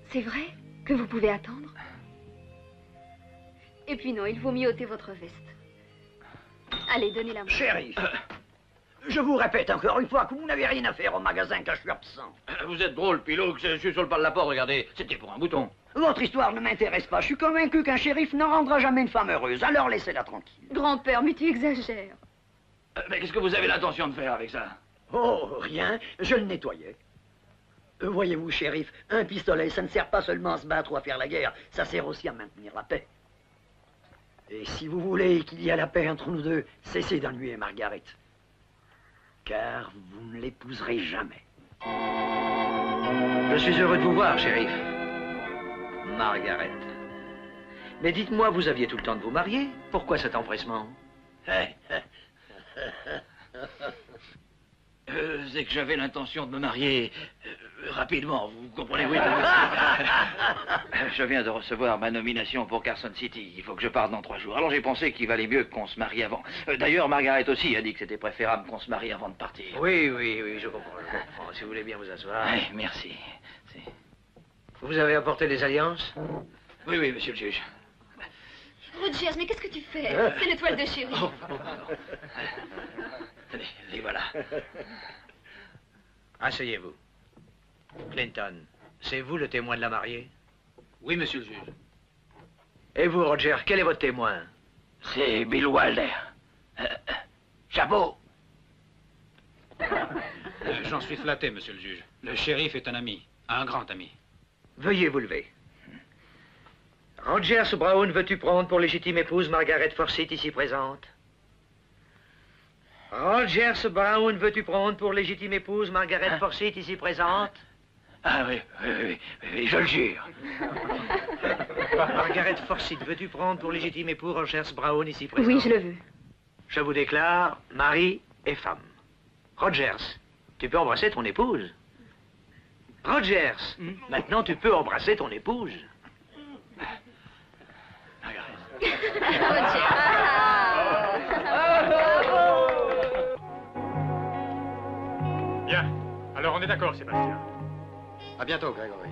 F: C'est vrai que vous pouvez attendre? Et puis non, il vaut mieux ôter votre veste. Allez, donnez-la moi.
C: Shérif, je vous répète encore une fois que vous n'avez rien à faire au magasin quand je suis absent.
B: Vous êtes drôle, Piloux. Je suis sur le pas de la porte, regardez. C'était pour un bouton.
C: Votre histoire ne m'intéresse pas. Je suis convaincu qu'un shérif n'en rendra jamais une femme heureuse. Alors laissez-la tranquille.
F: Grand-père, mais tu exagères.
B: Mais qu'est-ce que vous avez l'intention de faire avec ça?
C: Oh, rien. Je le nettoyais. Voyez-vous, shérif, un pistolet, ça ne sert pas seulement à se battre ou à faire la guerre. Ça sert aussi à maintenir la paix. Et si vous voulez qu'il y ait la paix entre nous deux, cessez d'ennuyer Margaret. Car vous ne l'épouserez jamais.
K: Je suis heureux de vous voir, shérif. Margaret. Mais dites-moi, vous aviez tout le temps de vous marier? Pourquoi cet empressement?
B: C'est que j'avais l'intention de me marier rapidement, vous comprenez, oui. Je viens de recevoir ma nomination pour Carson City. Il faut que je parte dans 3 jours. Alors j'ai pensé qu'il valait mieux qu'on se marie avant. D'ailleurs, Margaret aussi a dit que c'était préférable qu'on se marie avant de partir.
K: Oui, je comprends. Si vous voulez bien vous asseoir.
B: Oui, merci.
K: Vous avez apporté des alliances?
B: Oui, monsieur le juge.
F: Rogers, mais qu'est-ce que tu fais? C'est l'étoile de chéri.
B: Tenez, les voilà.
K: Asseyez-vous. Clinton, c'est vous le témoin de la mariée?
N: Oui, monsieur le juge.
K: Et vous, Roger, quel est votre témoin?
B: C'est Bill Wilder. Chapeau.
M: J'en suis flatté, monsieur le juge. Le shérif est un ami, un grand ami.
K: Veuillez vous lever. Rogers Brown, veux-tu prendre pour légitime épouse Margaret Forsyth, ici présente? Rogers Brown, veux-tu prendre pour légitime épouse Margaret Forsyth, ici présente?
B: Ah oui, je le jure.
K: Margaret Forsyth, veux-tu prendre pour légitime époux Rogers Brown, ici présent?
F: Oui, je le veux.
K: Je vous déclare mari et femme. Rogers, tu peux embrasser ton épouse. Rogers, maintenant tu peux embrasser ton épouse.
E: Bien. Alors on est d'accord, Sébastien.
A: À bientôt, Grégory.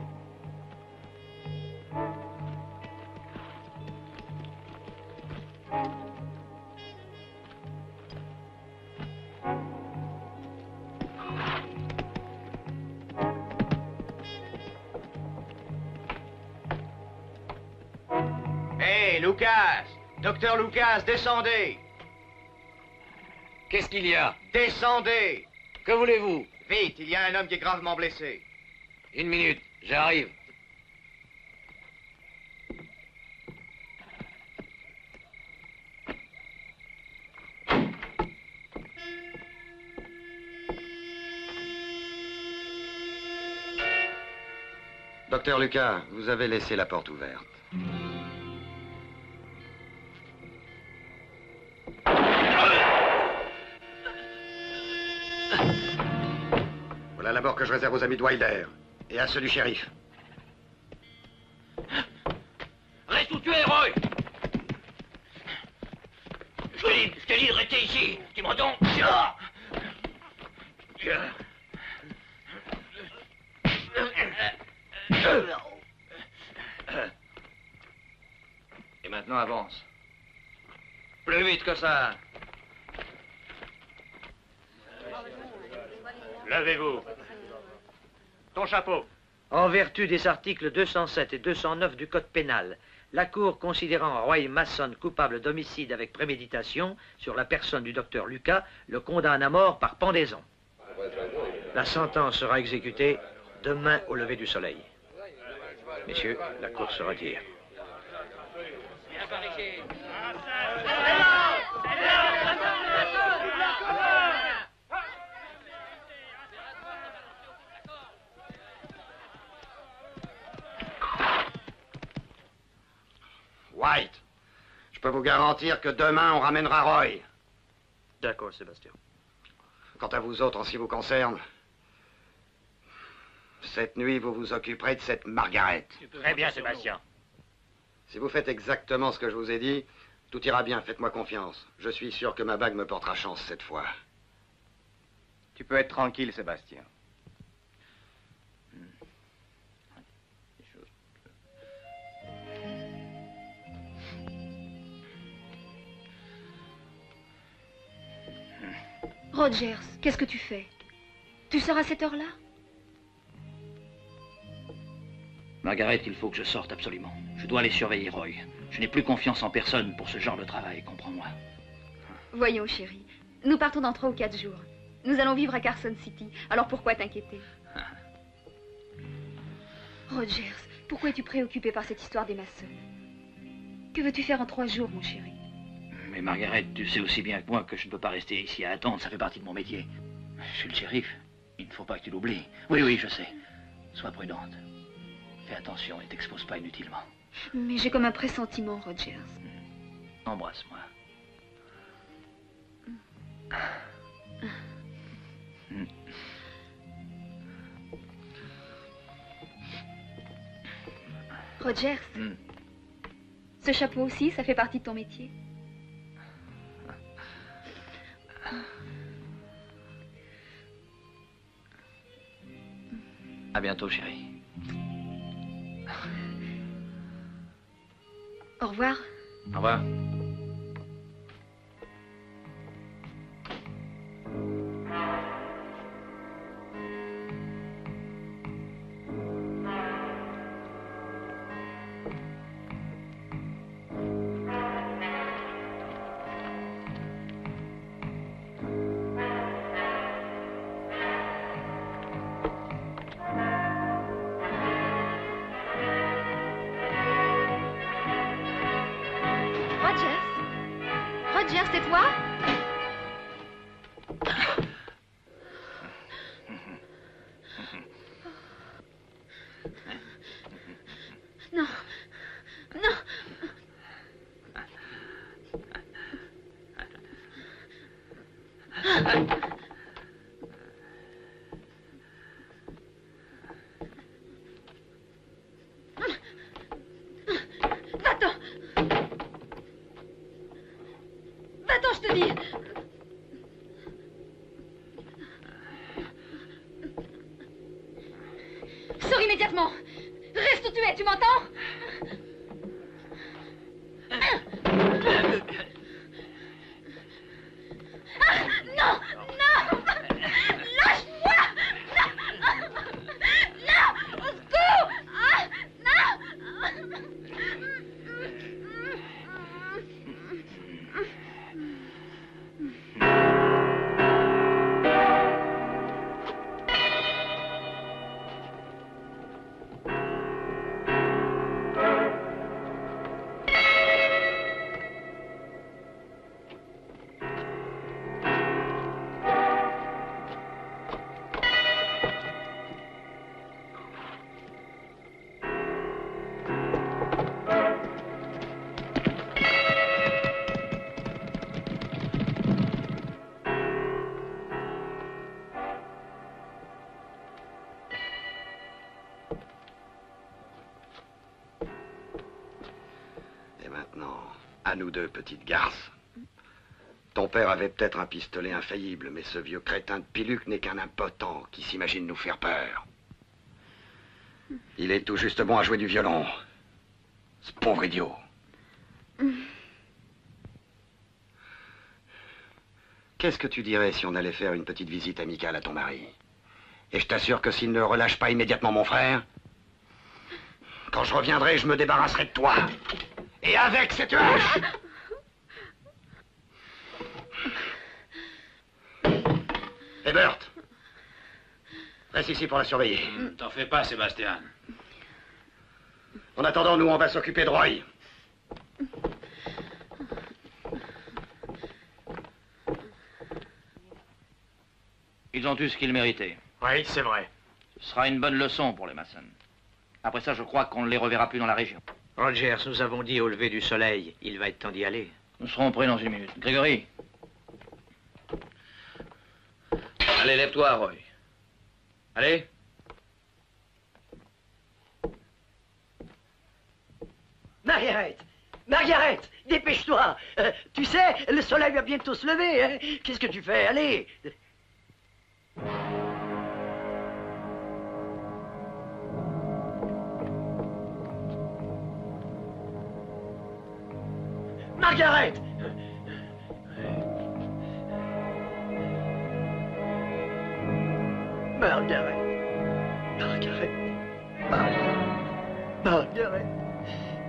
G: Hé, Lucas! Docteur Lucas, descendez!
H: Qu'est-ce qu'il y a?
G: Descendez!
H: Que voulez-vous?
G: Vite, il y a un homme qui est gravement blessé.
H: Une minute, j'arrive.
A: Docteur Lucas, vous avez laissé la porte ouverte. Voilà la mort que je réserve aux amis de Wilder et à ceux du shérif.
B: Reste où tu es, Roy. Je te dis de rester ici. Tu m'entends?
G: Et maintenant, avance. Plus vite que ça.
E: Levez-vous. Ton chapeau.
K: En vertu des articles 207 et 209 du Code pénal, la Cour, considérant Roy Mason coupable d'homicide avec préméditation sur la personne du docteur Lucas, le condamne à mort par pendaison. La sentence sera exécutée demain au lever du soleil. Messieurs, la Cour se retire.
A: White, je peux vous garantir que demain, on ramènera Roy.
K: D'accord, Sébastien.
A: Quant à vous autres, en ce qui vous concerne, cette nuit, vous vous occuperez de cette Margaret.
E: Très bien, Sébastien.
A: Si vous faites exactement ce que je vous ai dit, tout ira bien, faites-moi confiance. Je suis sûr que ma bague me portera chance cette fois.
G: Tu peux être tranquille, Sébastien.
F: Rogers, qu'est-ce que tu fais? Tu sors à cette heure-là?
B: Margaret, il faut que je sorte absolument. Je dois aller surveiller Roy. Je n'ai plus confiance en personne pour ce genre de travail, comprends-moi.
F: Voyons, chérie. Nous partons dans 3 ou 4 jours. Nous allons vivre à Carson City. Alors pourquoi t'inquiéter? Rogers, pourquoi es-tu préoccupé par cette histoire des maçons? Que veux-tu faire en 3 jours, mon chéri?
B: Mais Margaret, tu sais aussi bien que moi que je ne peux pas rester ici à attendre. Ça fait partie de mon métier. Je suis le shérif. Il ne faut pas que tu l'oublies. Oui, oui, je sais. Sois prudente. Fais attention et t'expose pas inutilement.
F: Mais j'ai comme un pressentiment, Rogers.
B: Embrasse-moi.
F: Rogers, ce chapeau aussi, ça fait partie de ton métier?
B: À bientôt, chérie.
F: Au revoir.
B: Au revoir.
F: toi? Non. Non. Va-t'en. Va-t'en, je te dis. Sors immédiatement. Reste où tu es, tu m'entends? Non! Non! Lâche-moi! Non! Non! Au secours! Non!
A: À nous deux, petite garce. Ton père avait peut-être un pistolet infaillible, mais ce vieux crétin de Piluc n'est qu'un impotent qui s'imagine nous faire peur. Il est tout juste bon à jouer du violon. Ce pauvre idiot. Qu'est-ce que tu dirais si on allait faire une petite visite amicale à ton mari? Et je t'assure que s'il ne relâche pas immédiatement mon frère, quand je reviendrai, je me débarrasserai de toi. Et avec cette hache! Et Bert, reste ici pour la surveiller.
M: T'en fais pas, Sébastien.
A: En attendant, nous, on va s'occuper de Roy.
B: Ils ont eu ce qu'ils méritaient.
E: Oui, c'est vrai.
B: Ce sera une bonne leçon pour les Mason. Après ça, je crois qu'on ne les reverra plus dans la région.
K: Rogers, nous avons dit au lever du soleil. Il va être temps d'y aller.
B: Nous serons prêts dans une minute. Grégory. Allez, lève-toi, Roy. Allez.
C: Margaret! Margaret! Dépêche-toi! Tu sais, le soleil va bientôt se lever, hein? Qu'est-ce que tu fais? Allez! Margaret! Margaret! Margaret! Margaret!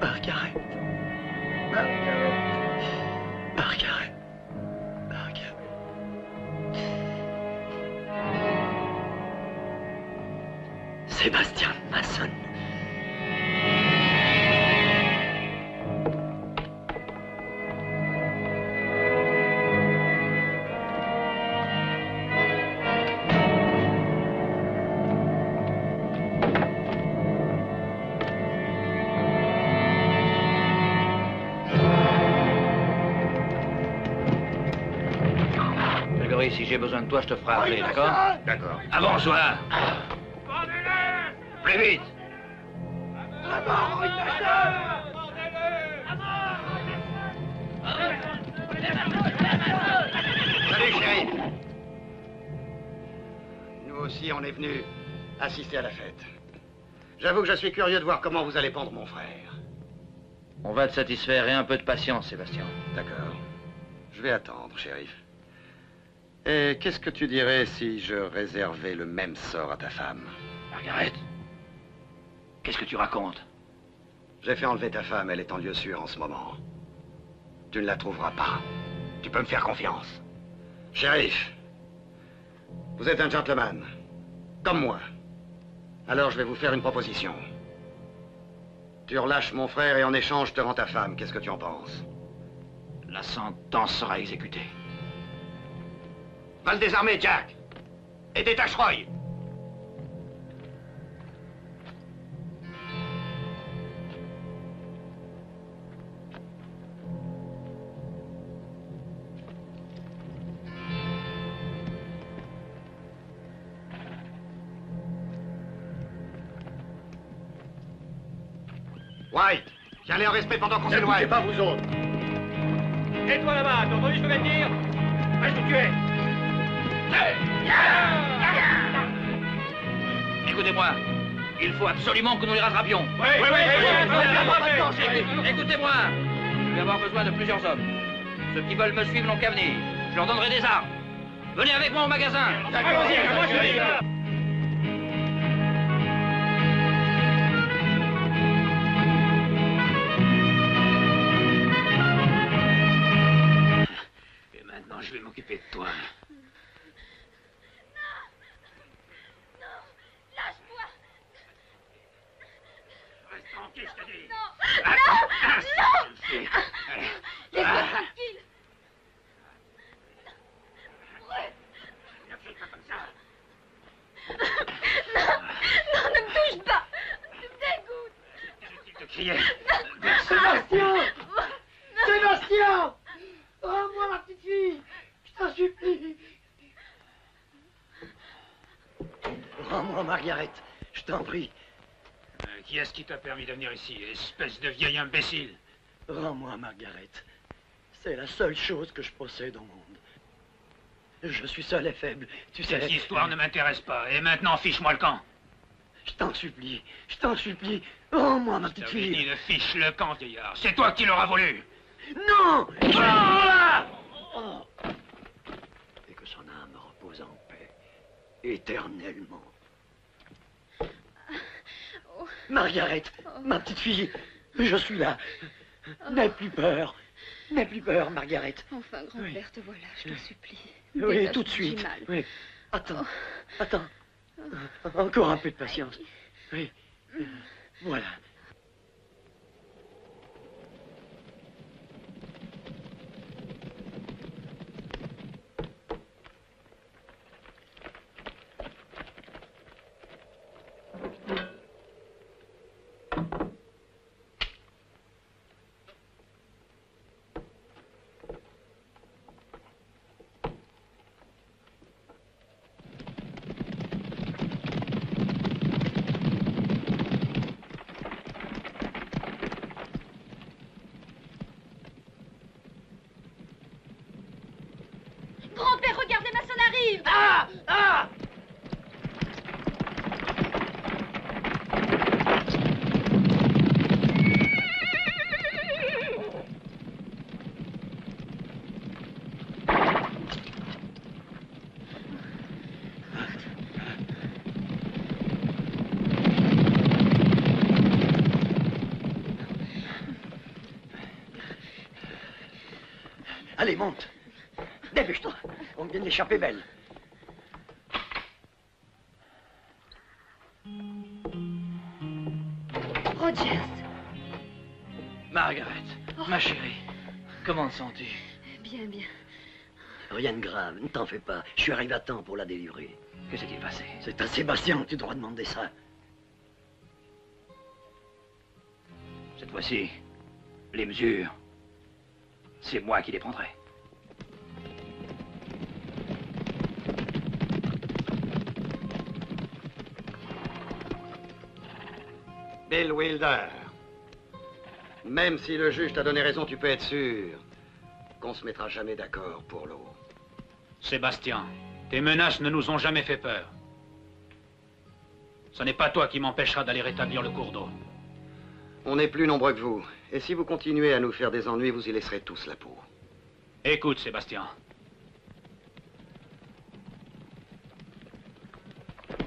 C: Margaret! Margaret! Margaret! Margaret! Sébastien Mason.
B: Si j'ai besoin de toi, je te ferai appeler, d'accord?
A: D'accord.
B: Avance-toi! Plus vite!
A: Salut, chérie. Nous aussi, on est venus assister à la fête. J'avoue que je suis curieux de voir comment vous allez pendre mon frère.
B: On va te satisfaire et un peu de patience, Sébastien.
A: D'accord. Je vais attendre, shérif. Et qu'est-ce que tu dirais si je réservais le même sort à ta femme?
B: Margaret, qu'est-ce que tu racontes?
A: J'ai fait enlever ta femme, elle est en lieu sûr en ce moment. Tu ne la trouveras pas. Tu peux me faire confiance. Shérif, vous êtes un gentleman, comme moi. Alors je vais vous faire une proposition. Tu relâches mon frère et en échange, je te rends ta femme. Qu'est-ce que tu en penses?
B: La sentence sera exécutée.
A: Va le désarmer, Jack. Et détache Roy. White, tiens-les en respect pendant qu'on s'éloigne.
D: Ne pas vous autres. Et toi là-bas, t'as entendu ce que je viens de dire? Va te tuer.
B: Écoutez-moi, il faut absolument que nous les rattrapions.
D: Oui.
B: Écoutez-moi, je vais avoir besoin de plusieurs hommes. Ceux qui veulent me suivre n'ont qu'à venir. Je leur donnerai des armes. Venez avec moi au magasin.
D: Allons-y, moi je vais.
B: Maintenant, je vais m'occuper de toi.
D: Reste tranquille, je te dis.
F: Non. Laisse-moi tranquille.
D: Ne fais pas comme ça.
F: Non, ne me touche pas. Tu me dégoûtes.
D: Il te criait.
C: Sébastien! Sébastien! Rends-moi ma petite fille! Je t'en supplie! Rends-moi Margaret, je t'en prie.
D: Qui est-ce qui t'a permis de venir ici, espèce de vieil imbécile?
C: Rends-moi Margaret. C'est la seule chose que je possède au monde. Je suis seul et faible, tu sais.
D: Cette histoire ne m'intéresse pas. Et maintenant, fiche-moi le camp.
C: Je t'en supplie, rends-moi ma petite
D: Je t'avais
C: fille.
D: dit de fiche le camp, vieillard. C'est toi qui l'auras voulu.
C: Non! Oh. Et que son âme repose en paix, éternellement. Margaret, ma petite fille, je suis là. N'aie plus peur, Margaret.
F: Enfin, grand-père, te voilà, je t'en supplie.
C: Oui,
F: Déjà,
C: tout de
F: j'ai
C: suite.
F: mal.
C: Oui. Attends. Encore un peu de patience. Oui. Voilà.
F: Grand-père, regarde, les maçons arrivent.
C: Ah! Allez, monte. Dépêche-toi. On vient d'échapper belle.
F: Rogers.
B: Margaret, ma chérie, comment te sens-tu?
F: Bien, bien.
C: Rien de grave, ne t'en fais pas. Je suis arrivé à temps pour la délivrer.
B: Que s'est-il passé?
C: C'est à Sébastien que tu dois demander ça.
B: Cette fois-ci, les mesures, c'est moi qui les prendrai.
A: Bill Wilder, même si le juge t'a donné raison, tu peux être sûr qu'on se mettra jamais d'accord pour l'eau.
M: Sébastien, tes menaces ne nous ont jamais fait peur. Ce n'est pas toi qui m'empêchera d'aller rétablir le cours d'eau.
A: On est plus nombreux que vous. Et si vous continuez à nous faire des ennuis, vous y laisserez tous la peau.
M: Écoute, Sébastien.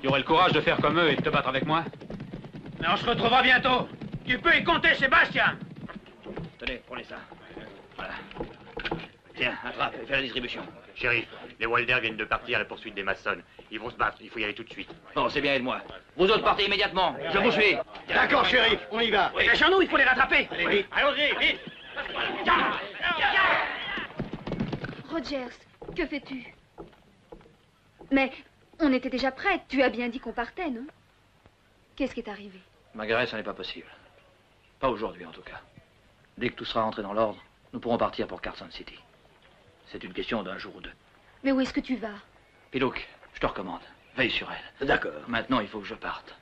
M: Tu aurais le courage de faire comme eux et de te battre avec moi?
D: Mais on se retrouvera bientôt. Tu peux y compter, Sébastien.
B: Tenez, prenez ça. Voilà. Tiens, attrape et fais la distribution.
E: Shérif, les Wilder viennent de partir à la poursuite des maçonnes. Ils vont se battre, il faut y aller tout de suite.
B: Bon, c'est bien, aide-moi. Vous autres partez immédiatement. Je vous suis.
A: D'accord, shérif, on y va.
D: Dépêchons-nous, il faut les rattraper.
A: Allez, vite.
D: Allons-y, vite.
F: Rogers, que fais-tu? Mais on était déjà prêts. Tu as bien dit qu'on partait, non? Qu'est-ce qui est arrivé?
B: Margaret, ça n'est pas possible. Pas aujourd'hui, en tout cas. Dès que tout sera rentré dans l'ordre, nous pourrons partir pour Carson City. C'est une question d'un jour ou deux.
F: Mais où est-ce que tu vas?
B: Pilouk, je te recommande. Veille sur elle.
K: D'accord.
B: Maintenant, il faut que je parte.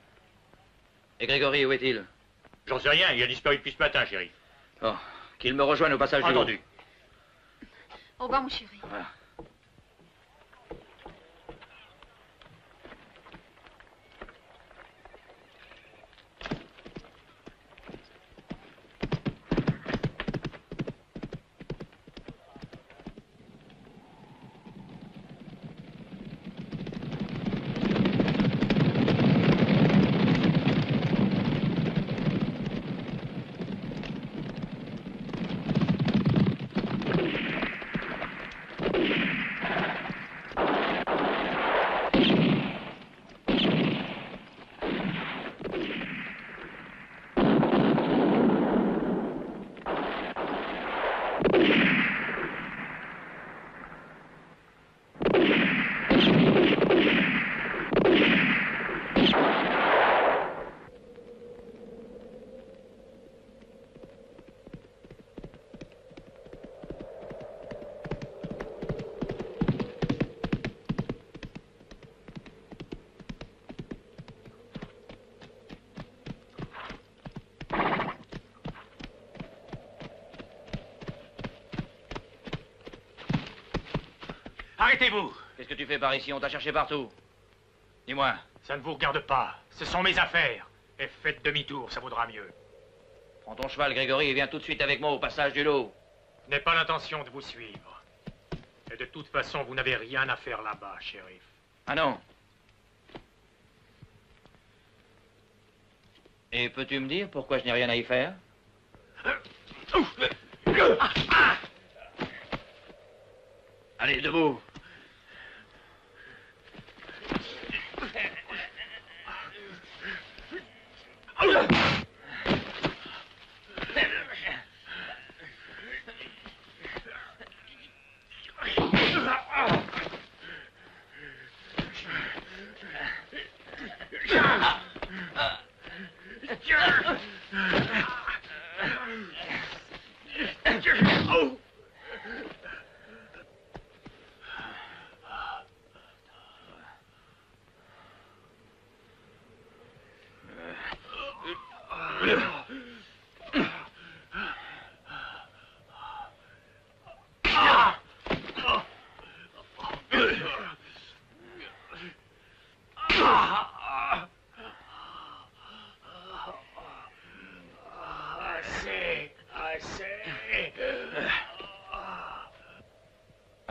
B: Et Grégory, où est-il?
E: J'en sais rien, il a disparu depuis ce matin, shérif.
B: Oh, qu'il me rejoigne au passage du lot.
E: Entendu.
F: Au revoir, mon chéri.
B: Voilà.
E: Arrêtez-vous!
B: Qu'est-ce que tu fais par ici? On t'a cherché partout. Dis-moi.
E: Ça ne vous regarde pas. Ce sont mes affaires. Et faites demi-tour, ça vaudra mieux.
B: Prends ton cheval, Grégory, et viens tout de suite avec moi au passage du lot.
E: Je n'ai pas l'intention de vous suivre. Et de toute façon, vous n'avez rien à faire là-bas, shérif.
B: Ah non? Et peux-tu me dire pourquoi je n'ai rien à y faire? Allez, debout.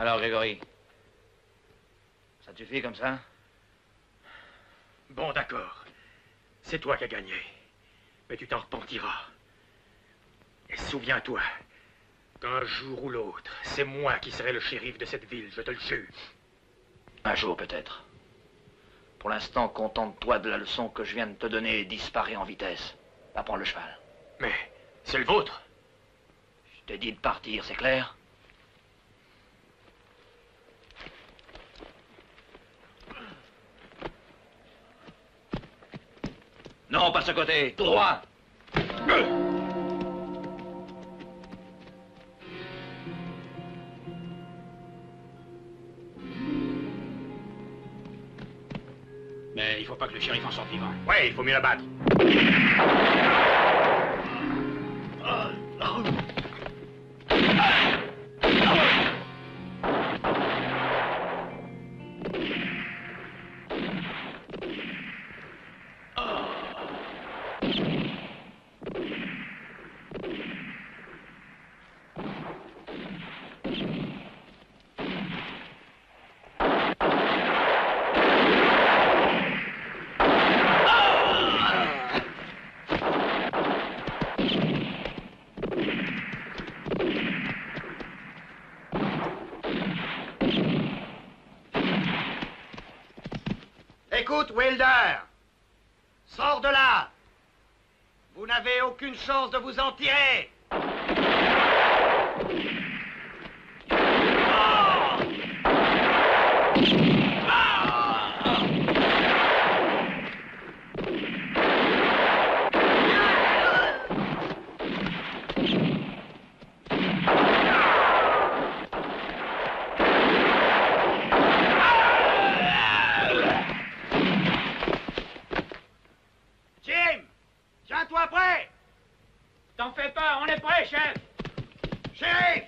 B: Alors, Grégory, ça te suffit comme ça?
E: Bon, d'accord. C'est toi qui as gagné. Mais tu t'en repentiras. Et souviens-toi qu'un jour ou l'autre, c'est moi qui serai le shérif de cette ville, je te le jure.
B: Un jour, peut-être. Pour l'instant, contente-toi de la leçon que je viens de te donner et disparais en vitesse. Va prendre le cheval.
E: Mais c'est le vôtre.
B: Je t'ai dit de partir, c'est clair? Non, pas ce côté, tout droit.
M: Mais il faut pas que le shérif en sorte vivant.
E: Ouais, il faut mieux l'abattre. Écoute, Wilder. Sors de là. Vous n'avez aucune chance de vous en tirer. Oh!
D: chef!
A: Shérif!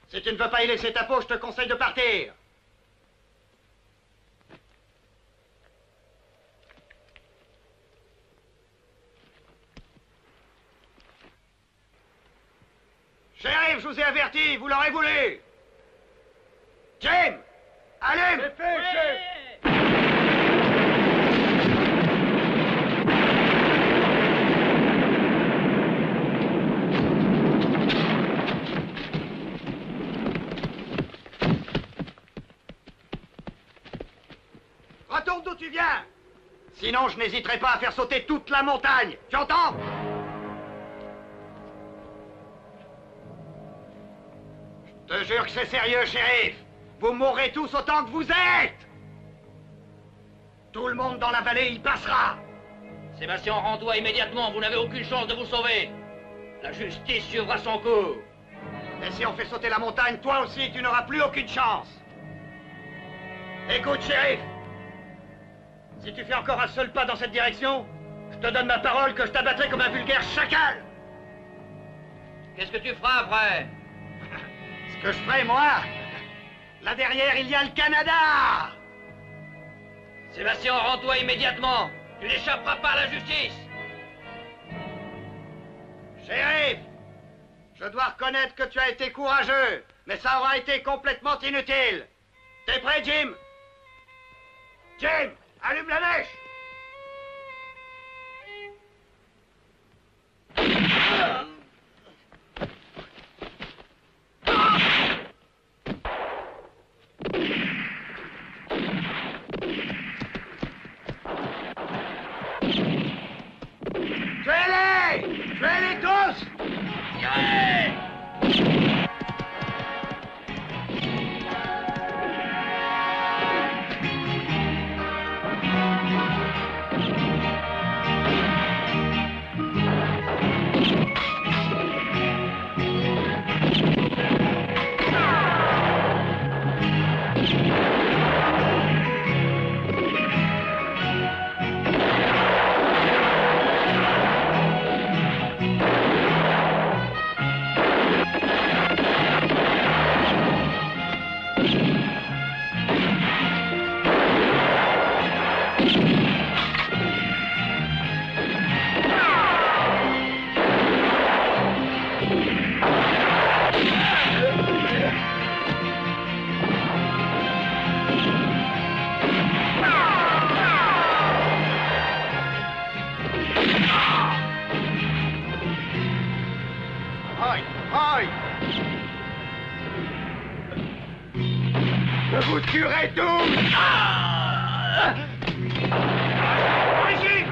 A: Si tu ne veux pas y laisser ta peau, je te conseille de partir. Shérif, je vous ai averti, vous l'aurez voulu. Jim! Allume!
J: C'est fait, chef!
A: Retourne d'où tu viens. Sinon, je n'hésiterai pas à faire sauter toute la montagne. Tu entends? Je te jure que c'est sérieux, shérif. Vous mourrez tous autant que vous êtes. Tout le monde dans la vallée y passera.
B: Sébastien, rends-toi immédiatement, vous n'avez aucune chance de vous sauver. La justice suivra son cours.
A: Et si on fait sauter la montagne, toi aussi, tu n'auras plus aucune chance. Écoute, shérif. Si tu fais encore un seul pas dans cette direction, je te donne ma parole que je t'abattrai comme un vulgaire chacal.
B: Qu'est-ce que tu feras après?
A: Ce que je ferai, moi? Là derrière, il y a le Canada.
B: Sébastien, rends-toi immédiatement. Tu n'échapperas pas à la justice.
A: Shérif, je dois reconnaître que tu as été courageux, mais ça aura été complètement inutile. T'es prêt, Jim? Jim, allume la mèche. Tuez-les! Tuez-les tous! Tirez! Je vous tuerai tous! Ici!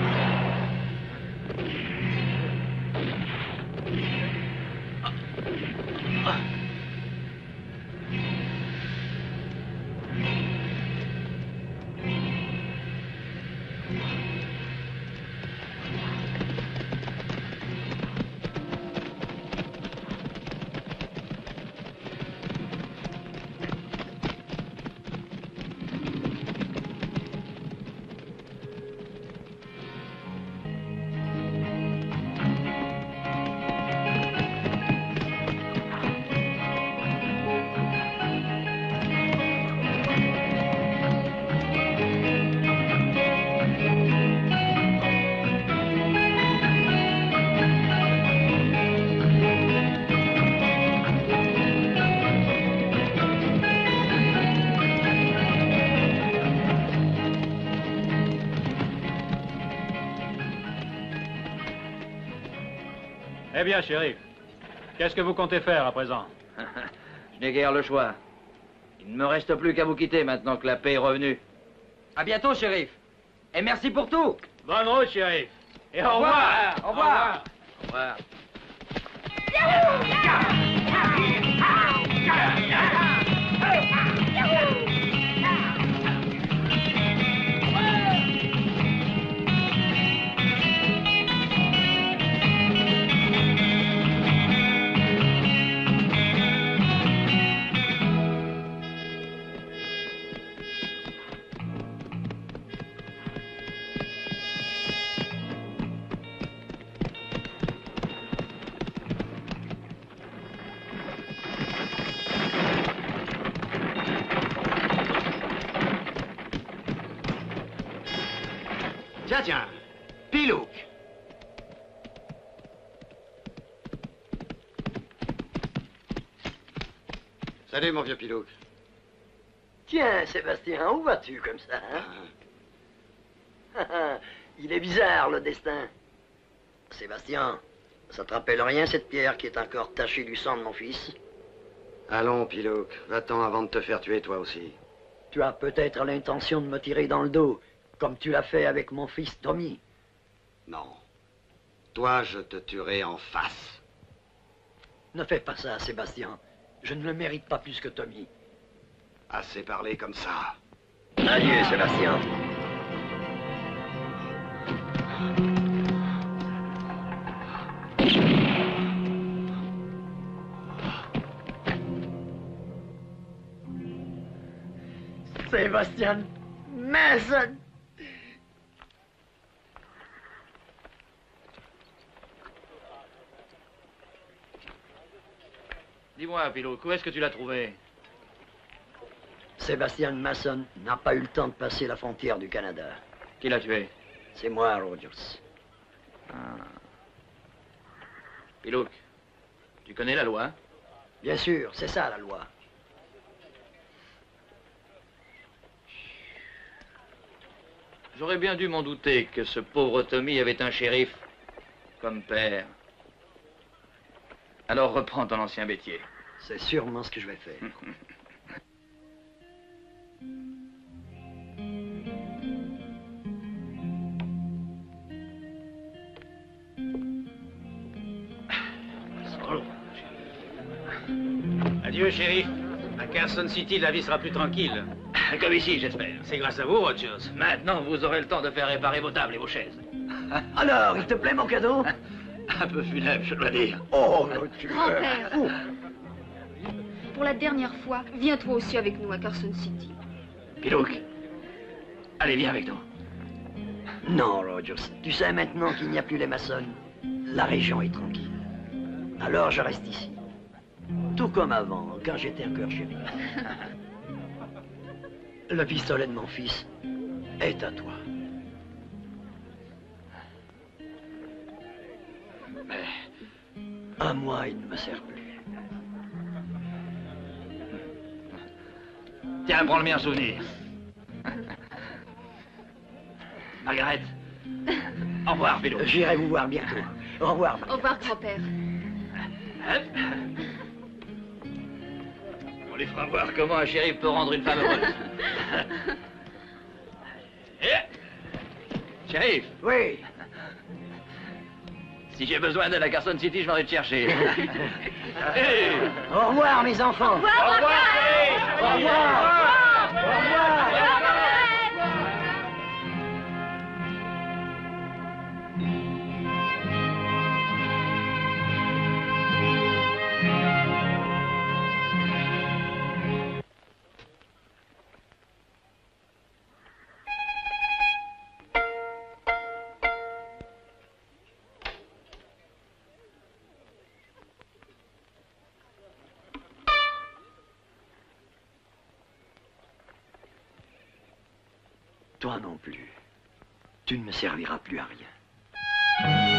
M: Eh bien, shérif, qu'est-ce que vous comptez faire à présent?
K: Je n'ai guère le choix. Il ne me reste plus qu'à vous quitter maintenant que la paix est revenue. À bientôt, shérif. Et merci pour tout.
M: Bonne route, shérif. Et
K: au revoir. Au revoir. Au revoir.
A: Tiens, tiens. Pilouk. Salut, mon vieux Pilouk.
C: Tiens, Sébastien, où vas-tu comme ça, hein? Il est bizarre, le destin. Sébastien, ça te rappelle rien, cette pierre qui est encore tachée du sang de mon fils?
A: Allons, Pilouk, va-t'en avant de te faire tuer, toi aussi.
C: Tu as peut-être l'intention de me tirer dans le dos, comme tu l'as fait avec mon fils Tommy.
A: Non. Toi, je te tuerai en face.
C: Ne fais pas ça, Sébastien. Je ne le mérite pas plus que Tommy.
A: Assez parlé comme ça.
C: Adieu, Sébastien. Sébastien Mason.
B: Dis-moi, Pilouk, où est-ce que tu l'as trouvé?
C: Sébastien Mason n'a pas eu le temps de passer la frontière du Canada.
B: Qui l'a tué?
C: C'est moi, Rogers.
B: Pilouk, tu connais la loi?
C: Bien sûr, c'est ça la loi.
B: J'aurais bien dû m'en douter que ce pauvre Tommy avait un shérif comme père. Alors reprends ton ancien métier.
C: C'est sûrement ce que je vais faire.
N: Adieu, shérif. À Carson City, la vie sera plus tranquille.
B: Comme ici, j'espère.
N: C'est grâce à vous, Rogers.
B: Maintenant, vous aurez le temps de faire réparer vos tables et vos chaises.
C: Alors, il te plaît mon cadeau?
B: Un peu funèbre, je dois dire.
C: Oh, tu...
F: Grand-père, pour la dernière fois, viens toi aussi avec nous à Carson City.
B: Pilouk, allez, viens avec nous.
C: Non, Rogers. Tu sais maintenant qu'il n'y a plus les maçons. La région est tranquille. Alors je reste ici. Tout comme avant, quand j'étais encore shérif. Le pistolet de mon fils est à toi.
B: Mais...
C: à moi, il ne me sert plus.
B: Tiens, prends le mien en souvenir. Margaret. Au revoir, Pilouk.
C: J'irai vous voir bientôt. Au revoir,
F: Au revoir, grand-père.
B: On lui fera voir comment un shérif peut rendre une femme heureuse. Shérif.
C: Oui.
B: Si j'ai besoin d'aide à Carson City, je m'en vais te chercher. Hey.
C: Au revoir, mes enfants.
F: Au revoir,
C: Au revoir. Au revoir. Au revoir. Toi non plus. Tu ne me serviras plus à rien.